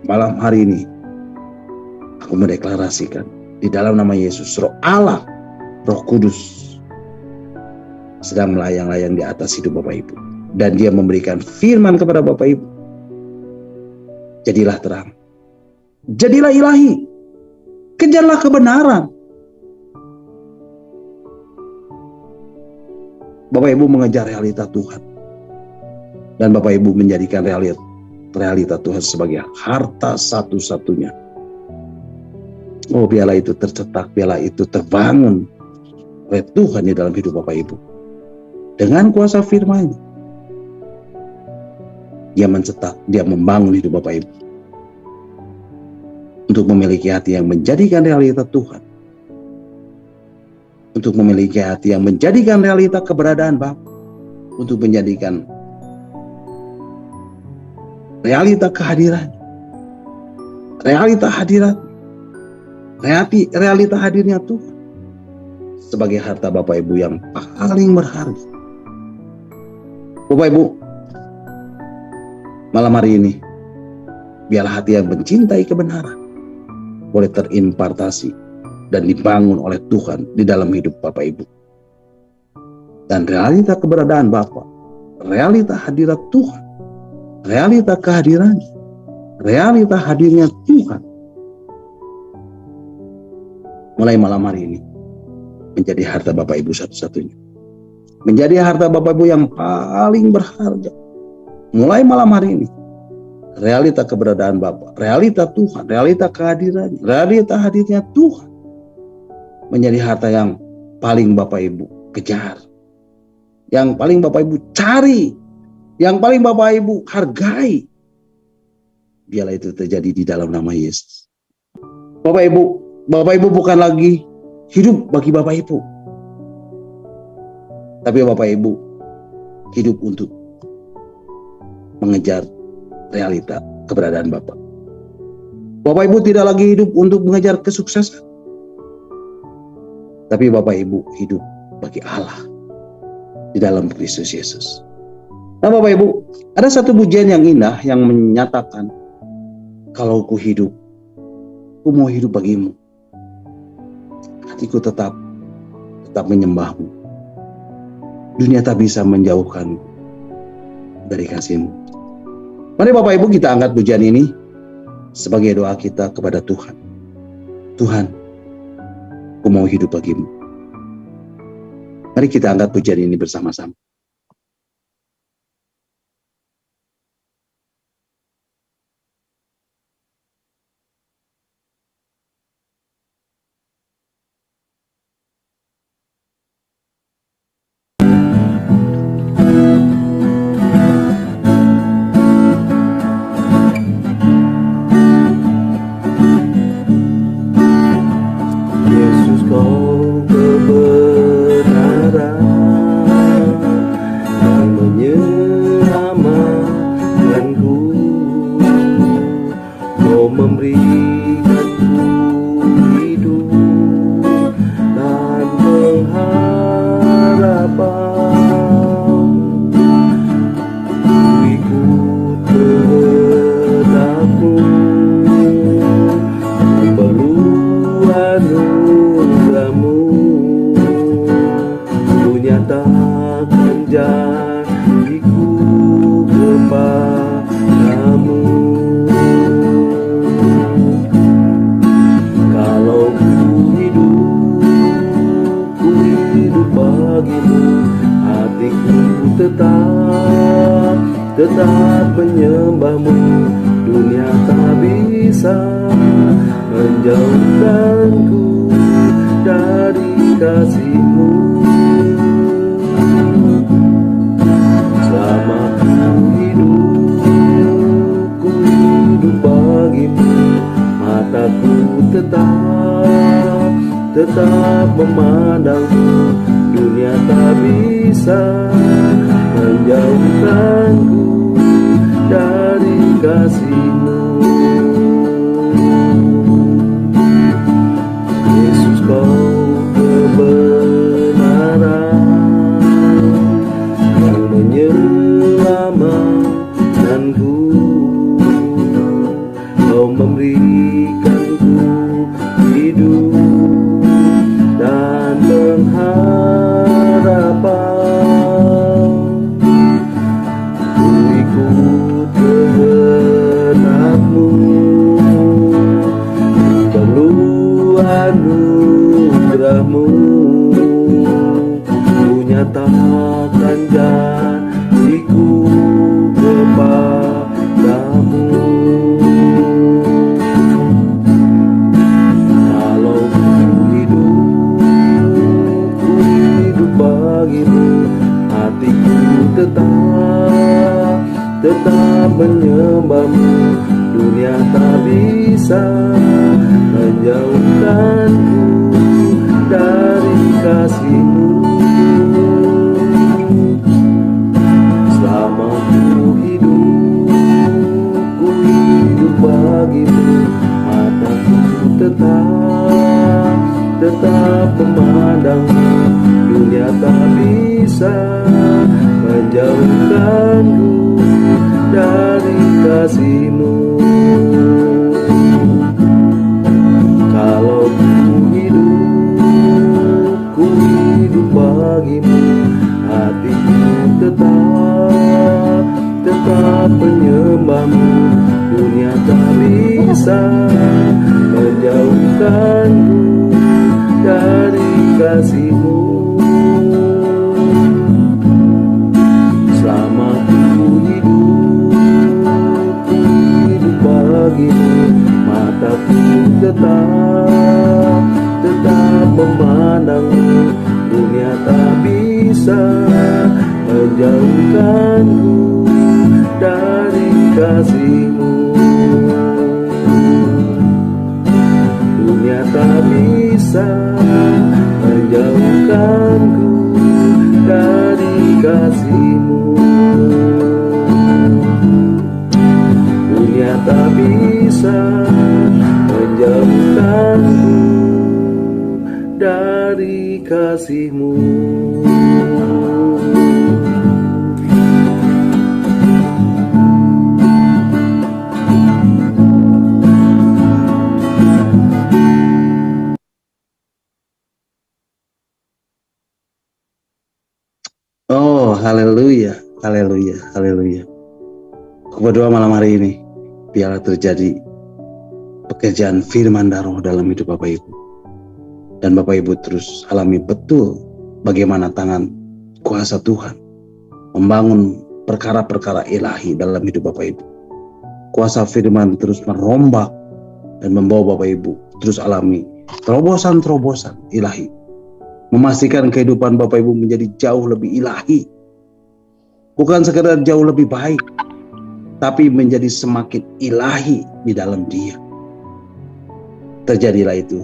Malam hari ini aku mendeklarasikan di dalam nama Yesus, Roh Allah, Roh Kudus sedang melayang-layang di atas hidup Bapak Ibu, dan Dia memberikan firman kepada Bapak Ibu. Jadilah terang, jadilah ilahi, kejarlah kebenaran. Bapak Ibu mengejar realita Tuhan, dan Bapak Ibu menjadikan realita Tuhan sebagai harta satu-satunya. Oh, biarlah itu tercetak, biarlah itu terbangun oleh Tuhan di dalam hidup Bapak Ibu. Dengan kuasa firman-Nya, Dia mencetak, Dia membangun hidup Bapak Ibu untuk memiliki hati yang menjadikan realita Tuhan, untuk memiliki hati yang menjadikan realita keberadaan Bapa, untuk menjadikan realita kehadiran, realita hadirat, realita hadirnya Tuhan sebagai harta Bapak Ibu yang paling berharga. Bapak Ibu, malam hari ini biarlah hati yang mencintai kebenaran boleh terimpartasi dan dibangun oleh Tuhan di dalam hidup Bapak Ibu. Dan realita keberadaan Bapa, realita hadirat Tuhan, realita kehadirannya, realita hadirnya Tuhan mulai malam hari ini menjadi harta Bapak Ibu satu-satunya, menjadi harta Bapak Ibu yang paling berharga. Mulai malam hari ini, realita keberadaan Bapa, realita Tuhan, realita kehadirannya, realita hadirnya Tuhan menjadi harta yang paling Bapak Ibu kejar, yang paling Bapak Ibu cari, yang paling Bapak Ibu hargai. Biarlah itu terjadi di dalam nama Yesus. Bapak Ibu bukan lagi hidup bagi Bapak Ibu, tapi Bapak Ibu hidup untuk mengejar realita keberadaan Bapak. Bapak Ibu tidak lagi hidup untuk mengejar kesuksesan, tapi Bapak Ibu hidup bagi Allah di dalam Kristus Yesus. Nah Bapak Ibu, ada satu pujian yang indah yang menyatakan, kalau ku hidup, ku mau hidup bagimu. Hatiku tetap menyembahmu. Dunia tak bisa menjauhkanku dari kasih-Mu. Mari Bapak Ibu kita angkat pujian ini sebagai doa kita kepada Tuhan. Tuhan, ku mau hidup bagimu. Mari kita angkat pujian ini bersama-sama. Tetap menyembahmu, dunia tak bisa menjauhkanku dari kasih-Mu. Selama ku hidup tetap memandangmu. Dunia tak bisa menjauhkanku dari kasih-Mu. Yesus, Kau kebenaran yang menyelamatkanku. Kau memberikanku hidup dan pengharapan. Ku ikut kehendak-Mu, perlu anugerah-Mu. Ku nyatakan janjiku kepadamu. Kalau ku hidup bagimu, hatiku tetap menyembah-Mu. Dunia tak bisa menjauhkanku dari kasih-Mu. Selama ku hidup bagimu, mataku tetap memandang-Mu. Dunia tak bisa menjauhkanku dari kasih-Mu. Kalau ku hidup bagimu, hatiku tetap menyembah-Mu. Dunia tak bisa menjauhkanku dari kasih-Mu. Selama ku hidup bagimu, mataku tetap memandang-Mu. Dunia tak bisa menjauhkanku dari kasih-Mu. Dunia tak bisa menjauhkanku dari kasih-Mu. Dunia tak bisa menjauhkanku dari kasih-Mu. Oh, haleluya, haleluya, haleluya. Aku berdoa malam hari ini, biarlah terjadi pekerjaan firman dan roh dalam hidup Bapak Ibu. Dan Bapak Ibu terus alami betul bagaimana tangan kuasa Tuhan membangun perkara-perkara ilahi dalam hidup Bapak Ibu. Kuasa firman terus merombak dan membawa Bapak Ibu terus alami terobosan-terobosan ilahi. Memastikan kehidupan Bapak Ibu menjadi jauh lebih ilahi. Bukan sekedar jauh lebih baik, tapi menjadi semakin ilahi di dalam Dia. Terjadilah itu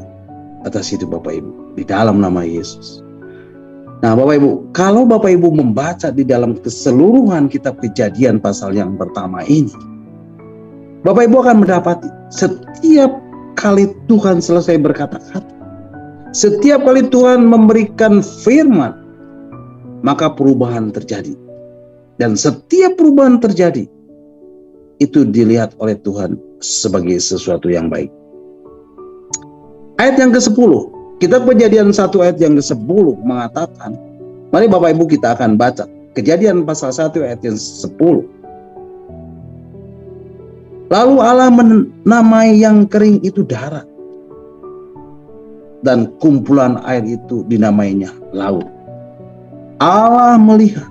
atas hidup Bapak Ibu di dalam nama Yesus. Nah Bapak Ibu, kalau Bapak Ibu membaca di dalam keseluruhan kitab Kejadian pasal yang pertama ini, Bapak Ibu akan mendapati setiap kali Tuhan selesai berkata-kata, setiap kali Tuhan memberikan firman, maka perubahan terjadi. Dan setiap perubahan terjadi, itu dilihat oleh Tuhan sebagai sesuatu yang baik. Ayat yang ke-10, kitab Kejadian 1 ayat yang ke-10 mengatakan, mari Bapak Ibu kita akan baca Kejadian pasal 1 ayat yang 10. Lalu Allah menamai yang kering itu darat, dan kumpulan air itu dinamainya laut. Allah melihat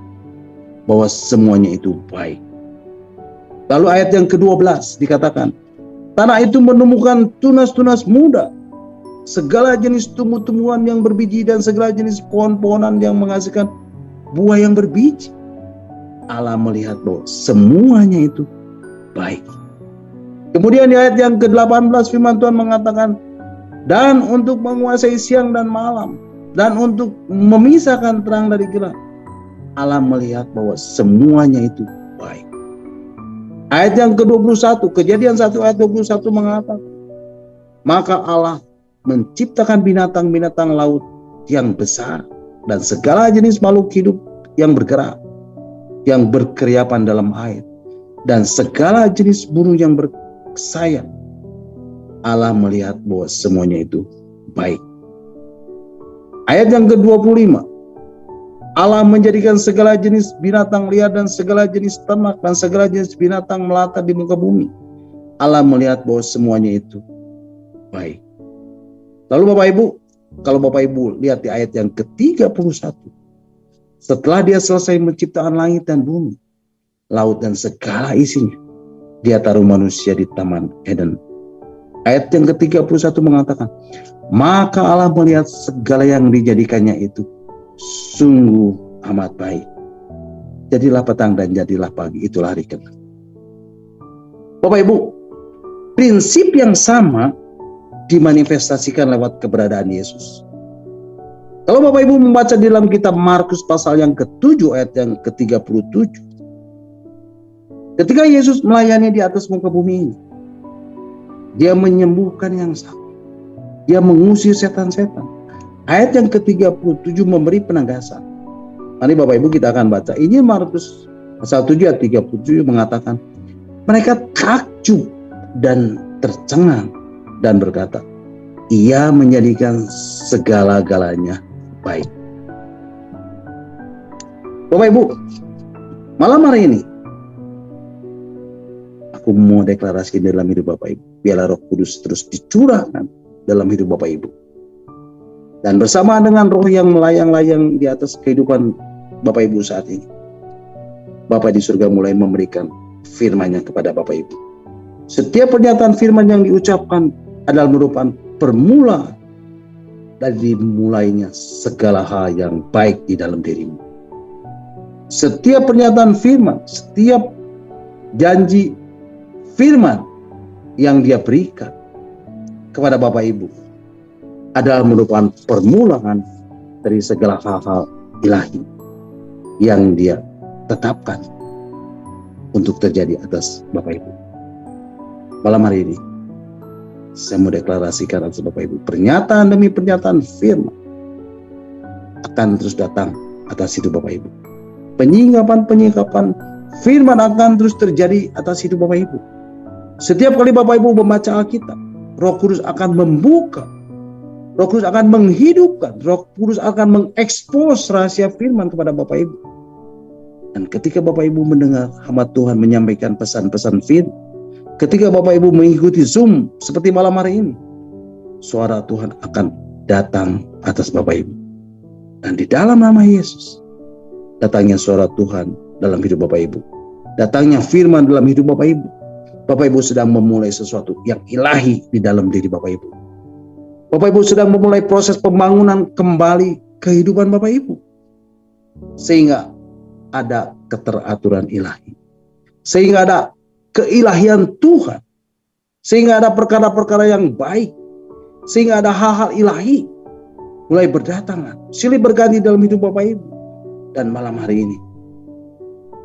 bahwa semuanya itu baik. Lalu ayat yang ke-12 dikatakan, tanah itu menemukan tunas-tunas muda, segala jenis tumbuh-tumbuhan yang berbiji dan segala jenis pohon-pohonan yang menghasilkan buah yang berbiji. Allah melihat bahwa semuanya itu baik. Kemudian di ayat yang ke-18 firman Tuhan mengatakan, dan untuk menguasai siang dan malam, dan untuk memisahkan terang dari gelap. Allah melihat bahwa semuanya itu baik. Ayat yang ke-21, Kejadian 1 ayat 21 mengatakan, maka Allah menciptakan binatang-binatang laut yang besar dan segala jenis makhluk hidup yang bergerak, yang berkeriapan dalam air, dan segala jenis burung yang bersayap. Allah melihat bahwa semuanya itu baik. Ayat yang ke-25, Allah menjadikan segala jenis binatang liar dan segala jenis ternak dan segala jenis binatang melata di muka bumi. Allah melihat bahwa semuanya itu baik. Lalu Bapak Ibu, kalau Bapak Ibu lihat di ayat yang ke-31, setelah dia selesai menciptakan langit dan bumi, laut dan segala isinya, dia taruh manusia di Taman Eden. Ayat yang ke-31 mengatakan, maka Allah melihat segala yang dijadikannya itu sungguh amat baik. Jadilah petang dan jadilah pagi, itulah hari ke-6. Bapak Ibu, prinsip yang sama dimanifestasikan lewat keberadaan Yesus. Kalau Bapak Ibu membaca di dalam kitab Markus pasal yang ke-7 ayat yang ke-37, ketika Yesus melayani di atas muka bumi ini, dia menyembuhkan yang sakit, dia mengusir setan-setan. Ayat yang ke-37 memberi penegasan. Nanti Bapak Ibu kita akan baca. Injil Markus pasal 7 ayat 37 mengatakan, mereka takjub dan tercengang dan berkata, ia menjadikan segala-galanya baik. Bapak Ibu, malam hari ini aku mau deklarasi dalam hidup Bapak Ibu, biarlah Roh Kudus terus dicurahkan dalam hidup Bapak Ibu. Dan bersamaan dengan roh yang melayang-layang di atas kehidupan Bapak Ibu saat ini, Bapa di surga mulai memberikan firman-Nya kepada Bapak Ibu. Setiap pernyataan firman yang diucapkan adalah merupakan permulaan dari dimulainya segala hal yang baik di dalam dirimu. Setiap pernyataan firman, setiap janji firman yang dia berikan kepada Bapak Ibu adalah merupakan permulaan dari segala hal-hal ilahi yang dia tetapkan untuk terjadi atas Bapak Ibu. Malam hari ini saya mau deklarasikan atas Bapak Ibu, pernyataan demi pernyataan firman akan terus datang atas hidup Bapak Ibu. Penyingkapan firman akan terus terjadi atas hidup Bapak Ibu. Setiap kali Bapak Ibu membaca Alkitab, Roh Kudus akan membuka, Roh Kudus akan menghidupkan, Roh Kudus akan mengekspos rahasia firman kepada Bapak Ibu. Dan ketika Bapak Ibu mendengar hamba Tuhan menyampaikan pesan-pesan firman, ketika Bapak Ibu mengikuti Zoom seperti malam hari ini, suara Tuhan akan datang atas Bapak Ibu. Dan di dalam nama Yesus, datangnya suara Tuhan dalam hidup Bapak Ibu, datangnya firman dalam hidup Bapak Ibu, Bapak Ibu sedang memulai sesuatu yang ilahi di dalam diri Bapak Ibu. Bapak Ibu sedang memulai proses pembangunan kembali kehidupan Bapak Ibu. Sehingga ada keteraturan ilahi. Sehingga ada keilahian Tuhan. Sehingga ada perkara-perkara yang baik. Sehingga ada hal-hal ilahi mulai berdatangan, silih berganti dalam hidup Bapak Ibu. Dan malam hari ini,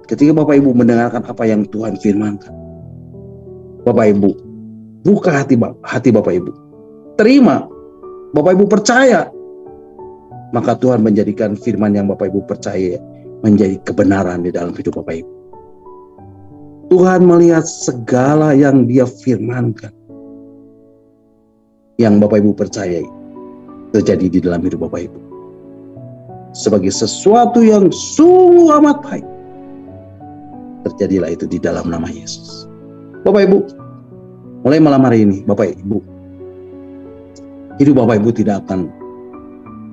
ketika Bapak Ibu mendengarkan apa yang Tuhan firmankan, Bapak Ibu buka hati Bapak Ibu, terima, Bapak Ibu percaya, maka Tuhan menjadikan firman yang Bapak Ibu percaya menjadi kebenaran di dalam hidup Bapak Ibu. Tuhan melihat segala yang Dia firmankan, yang Bapak Ibu percayai, terjadi di dalam hidup Bapak Ibu sebagai sesuatu yang sungguh amat baik. Terjadilah itu di dalam nama Yesus. Bapak Ibu, mulai malam hari ini, Bapak Ibu, hidup Bapak Ibu tidak akan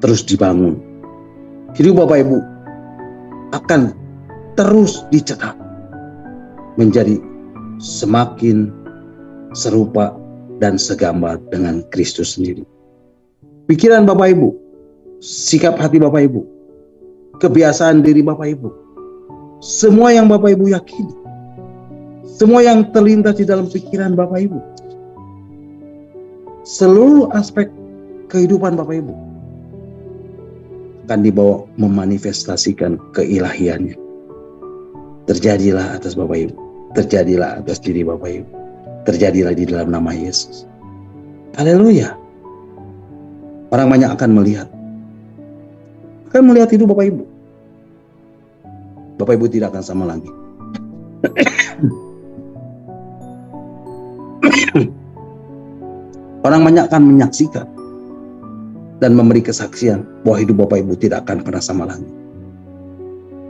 terus dibangun. Hidup Bapak Ibu akan terus dicetak menjadi semakin serupa dan segambar dengan Kristus sendiri. Pikiran Bapak Ibu, sikap hati Bapak Ibu, kebiasaan diri Bapak Ibu, semua yang Bapak Ibu yakini, semua yang terlintas di dalam pikiran Bapak Ibu, seluruh aspek kehidupan Bapak Ibu akan dibawa memanifestasikan keilahiannya. Terjadilah atas Bapak Ibu, terjadilah atas diri Bapak Ibu, terjadilah di dalam nama Yesus. Haleluya. Orang banyak akan melihat hidup Bapak Ibu. Bapak Ibu tidak akan sama lagi. Orang banyak akan menyaksikan dan memberi kesaksian bahwa hidup Bapak Ibu tidak akan pernah sama lagi.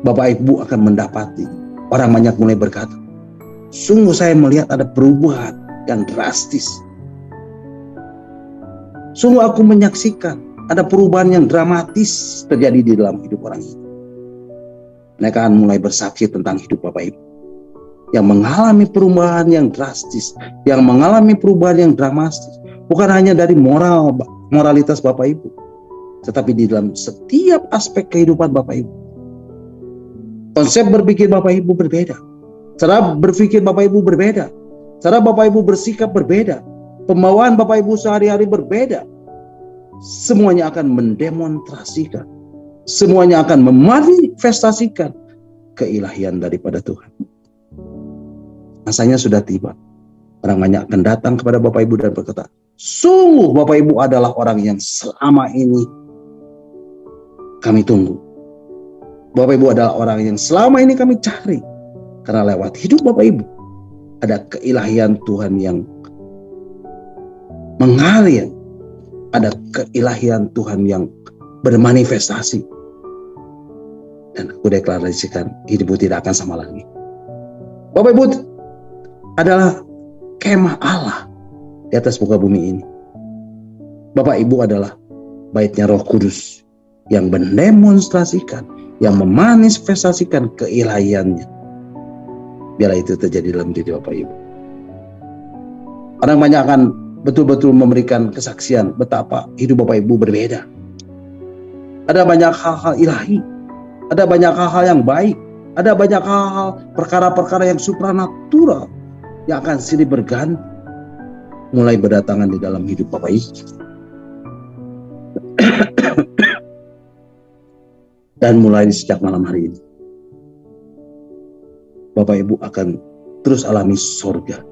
Bapak Ibu akan mendapati orang banyak mulai berkata, sungguh saya melihat ada perubahan yang drastis. Sungguh aku menyaksikan ada perubahan yang dramatis terjadi di dalam hidup orang ini. Mereka akan mulai bersaksi tentang hidup Bapak Ibu yang mengalami perubahan yang drastis, yang mengalami perubahan yang dramatis, bukan hanya dari moralitas Bapak Ibu, tetapi di dalam setiap aspek kehidupan Bapak Ibu. Konsep berpikir Bapak Ibu berbeda, cara berpikir Bapak Ibu berbeda, cara Bapak Ibu bersikap berbeda, pembawaan Bapak Ibu sehari-hari berbeda. Semuanya akan mendemonstrasikan, semuanya akan memanifestasikan keilahian daripada Tuhan. Masanya sudah tiba. Orang banyak akan datang kepada Bapak Ibu dan berkata, sungguh Bapak Ibu adalah orang yang selama ini kami tunggu. Bapak Ibu adalah orang yang selama ini kami cari. Karena lewat hidup Bapak Ibu ada keilahian Tuhan yang mengalir. Ada keilahian Tuhan yang bermanifestasi. Dan aku deklarasikan hidupmu tidak akan sama lagi. Bapak Ibu adalah kemah Allah di atas muka bumi ini. Bapak Ibu adalah baitnya Roh Kudus yang mendemonstrasikan, yang memanifestasikan keilahiannya. Biarlah itu terjadi dalam diri Bapak Ibu. Orang banyak akan betul-betul memberikan kesaksian betapa hidup Bapak Ibu berbeda. Ada banyak hal-hal ilahi, ada banyak hal-hal yang baik, ada banyak hal-hal perkara-perkara yang supranatural yang akan silih berganti mulai berdatangan di dalam hidup Bapak Ibu. Dan mulai sejak malam hari ini, Bapak Ibu akan terus alami sorga.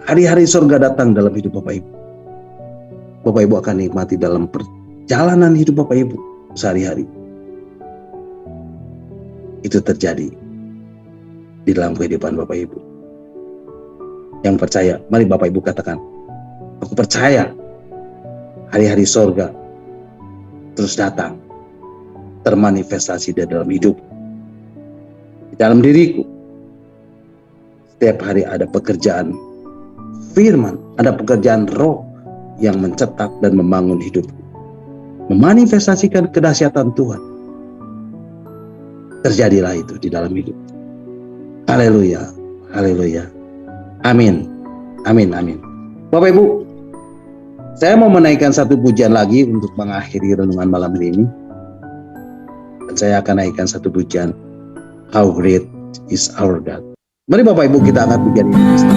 Hari-hari sorga datang dalam hidup Bapak Ibu. Bapak Ibu akan nikmati dalam perjalanan hidup Bapak Ibu sehari-hari. Itu terjadi di dalam kehidupan Bapak Ibu. Yang percaya, mari Bapak Ibu katakan, aku percaya hari-hari sorga terus datang, termanifestasi di dalam hidup, di dalam diriku. Setiap hari ada pekerjaan firman, ada pekerjaan roh yang mencetak dan membangun hidupku, memanifestasikan kedahsyatan Tuhan. Terjadilah itu di dalam hidup. Haleluya, haleluya. Amin, amin, amin. Bapak Ibu, saya mau menaikkan satu pujian lagi untuk mengakhiri renungan malam hari ini. Dan saya akan naikkan satu pujian, How Great is Our God. Mari Bapak Ibu kita angkat pujian ini.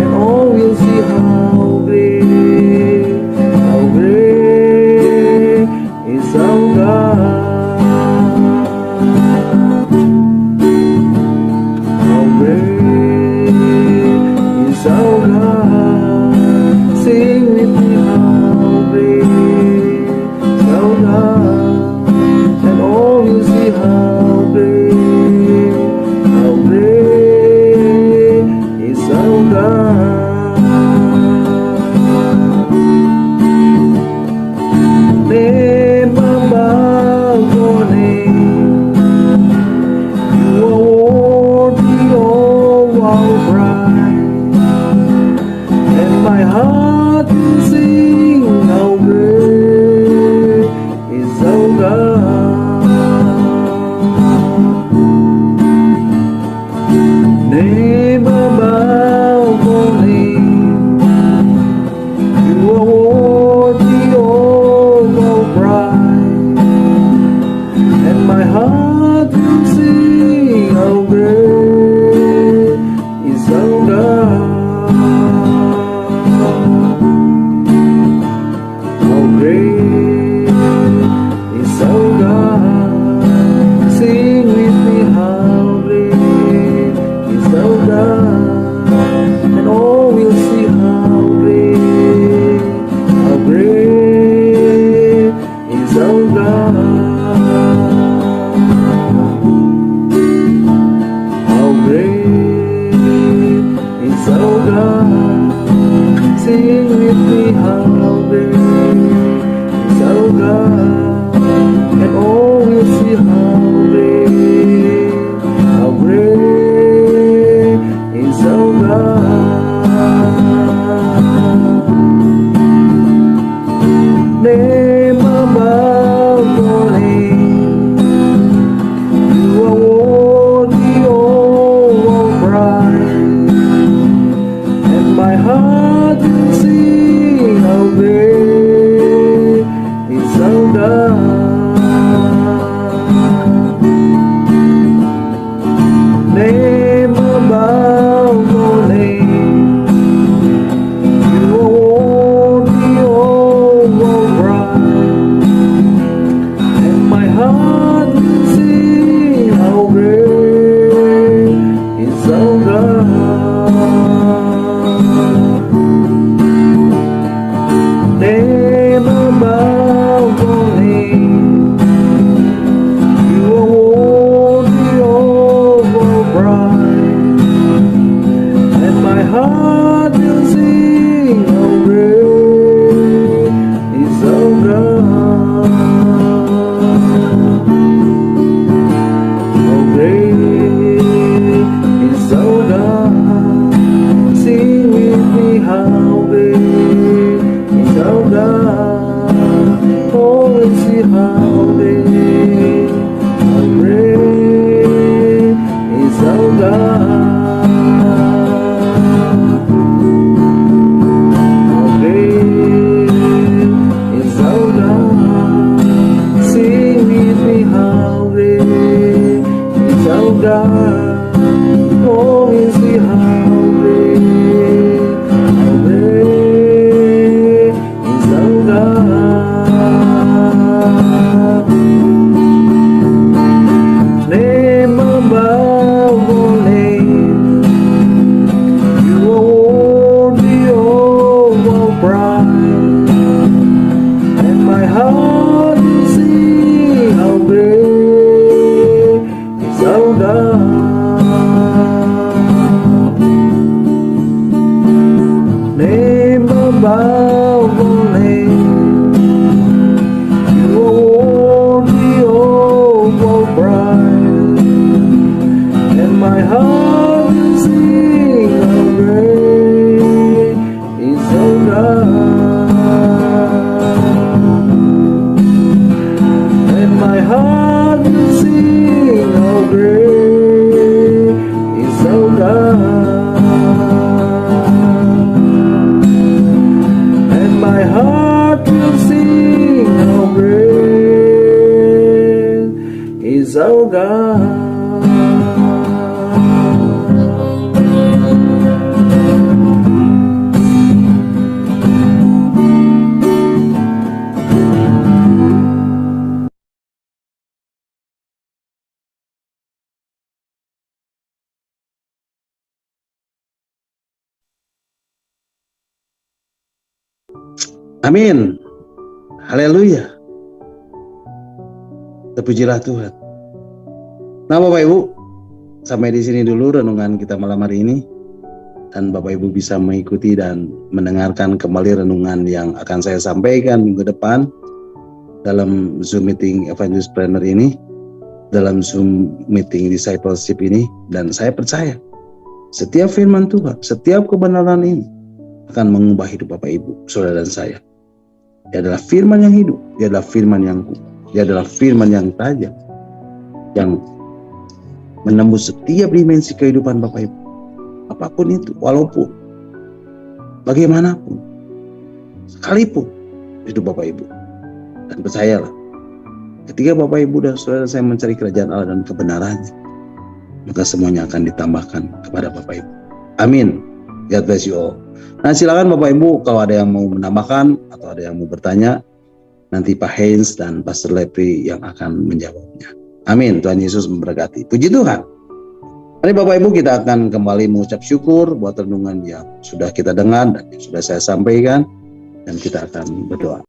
And all will see how great heart will sing, how great is our God. And my heart will sing, how great is our God. And my heart will sing, how great is our God. Amin. Haleluya. Terpujilah Tuhan. Nah, Bapak Ibu, sampai di sini dulu renungan kita malam hari ini. Dan Bapak Ibu bisa mengikuti dan mendengarkan kembali renungan yang akan saya sampaikan minggu depan dalam Zoom meeting Evangelist Planner ini, dalam Zoom meeting discipleship ini. Dan saya percaya setiap firman Tuhan, setiap kebenaran ini akan mengubah hidup Bapak Ibu, saudara dan saya. Dia adalah firman yang hidup, dia adalah firman yang kuat, dia adalah firman yang tajam, yang menembus setiap dimensi kehidupan Bapak Ibu. Apapun itu, walaupun, bagaimanapun, sekalipun hidup Bapak Ibu. Dan percayalah, ketika Bapak Ibu dan saudara saya mencari kerajaan Allah dan kebenarannya, maka semuanya akan ditambahkan kepada Bapak Ibu. Amin. God bless you all. Nah, silakan Bapak Ibu kalau ada yang mau menambahkan atau ada yang mau bertanya, nanti Pak Heinz dan Pastor Lepri yang akan menjawabnya. Amin. Tuhan Yesus memberkati. Puji Tuhan. Mari Bapak Ibu, kita akan kembali mengucap syukur buat renungan yang sudah kita dengar dan yang sudah saya sampaikan, dan kita akan berdoa.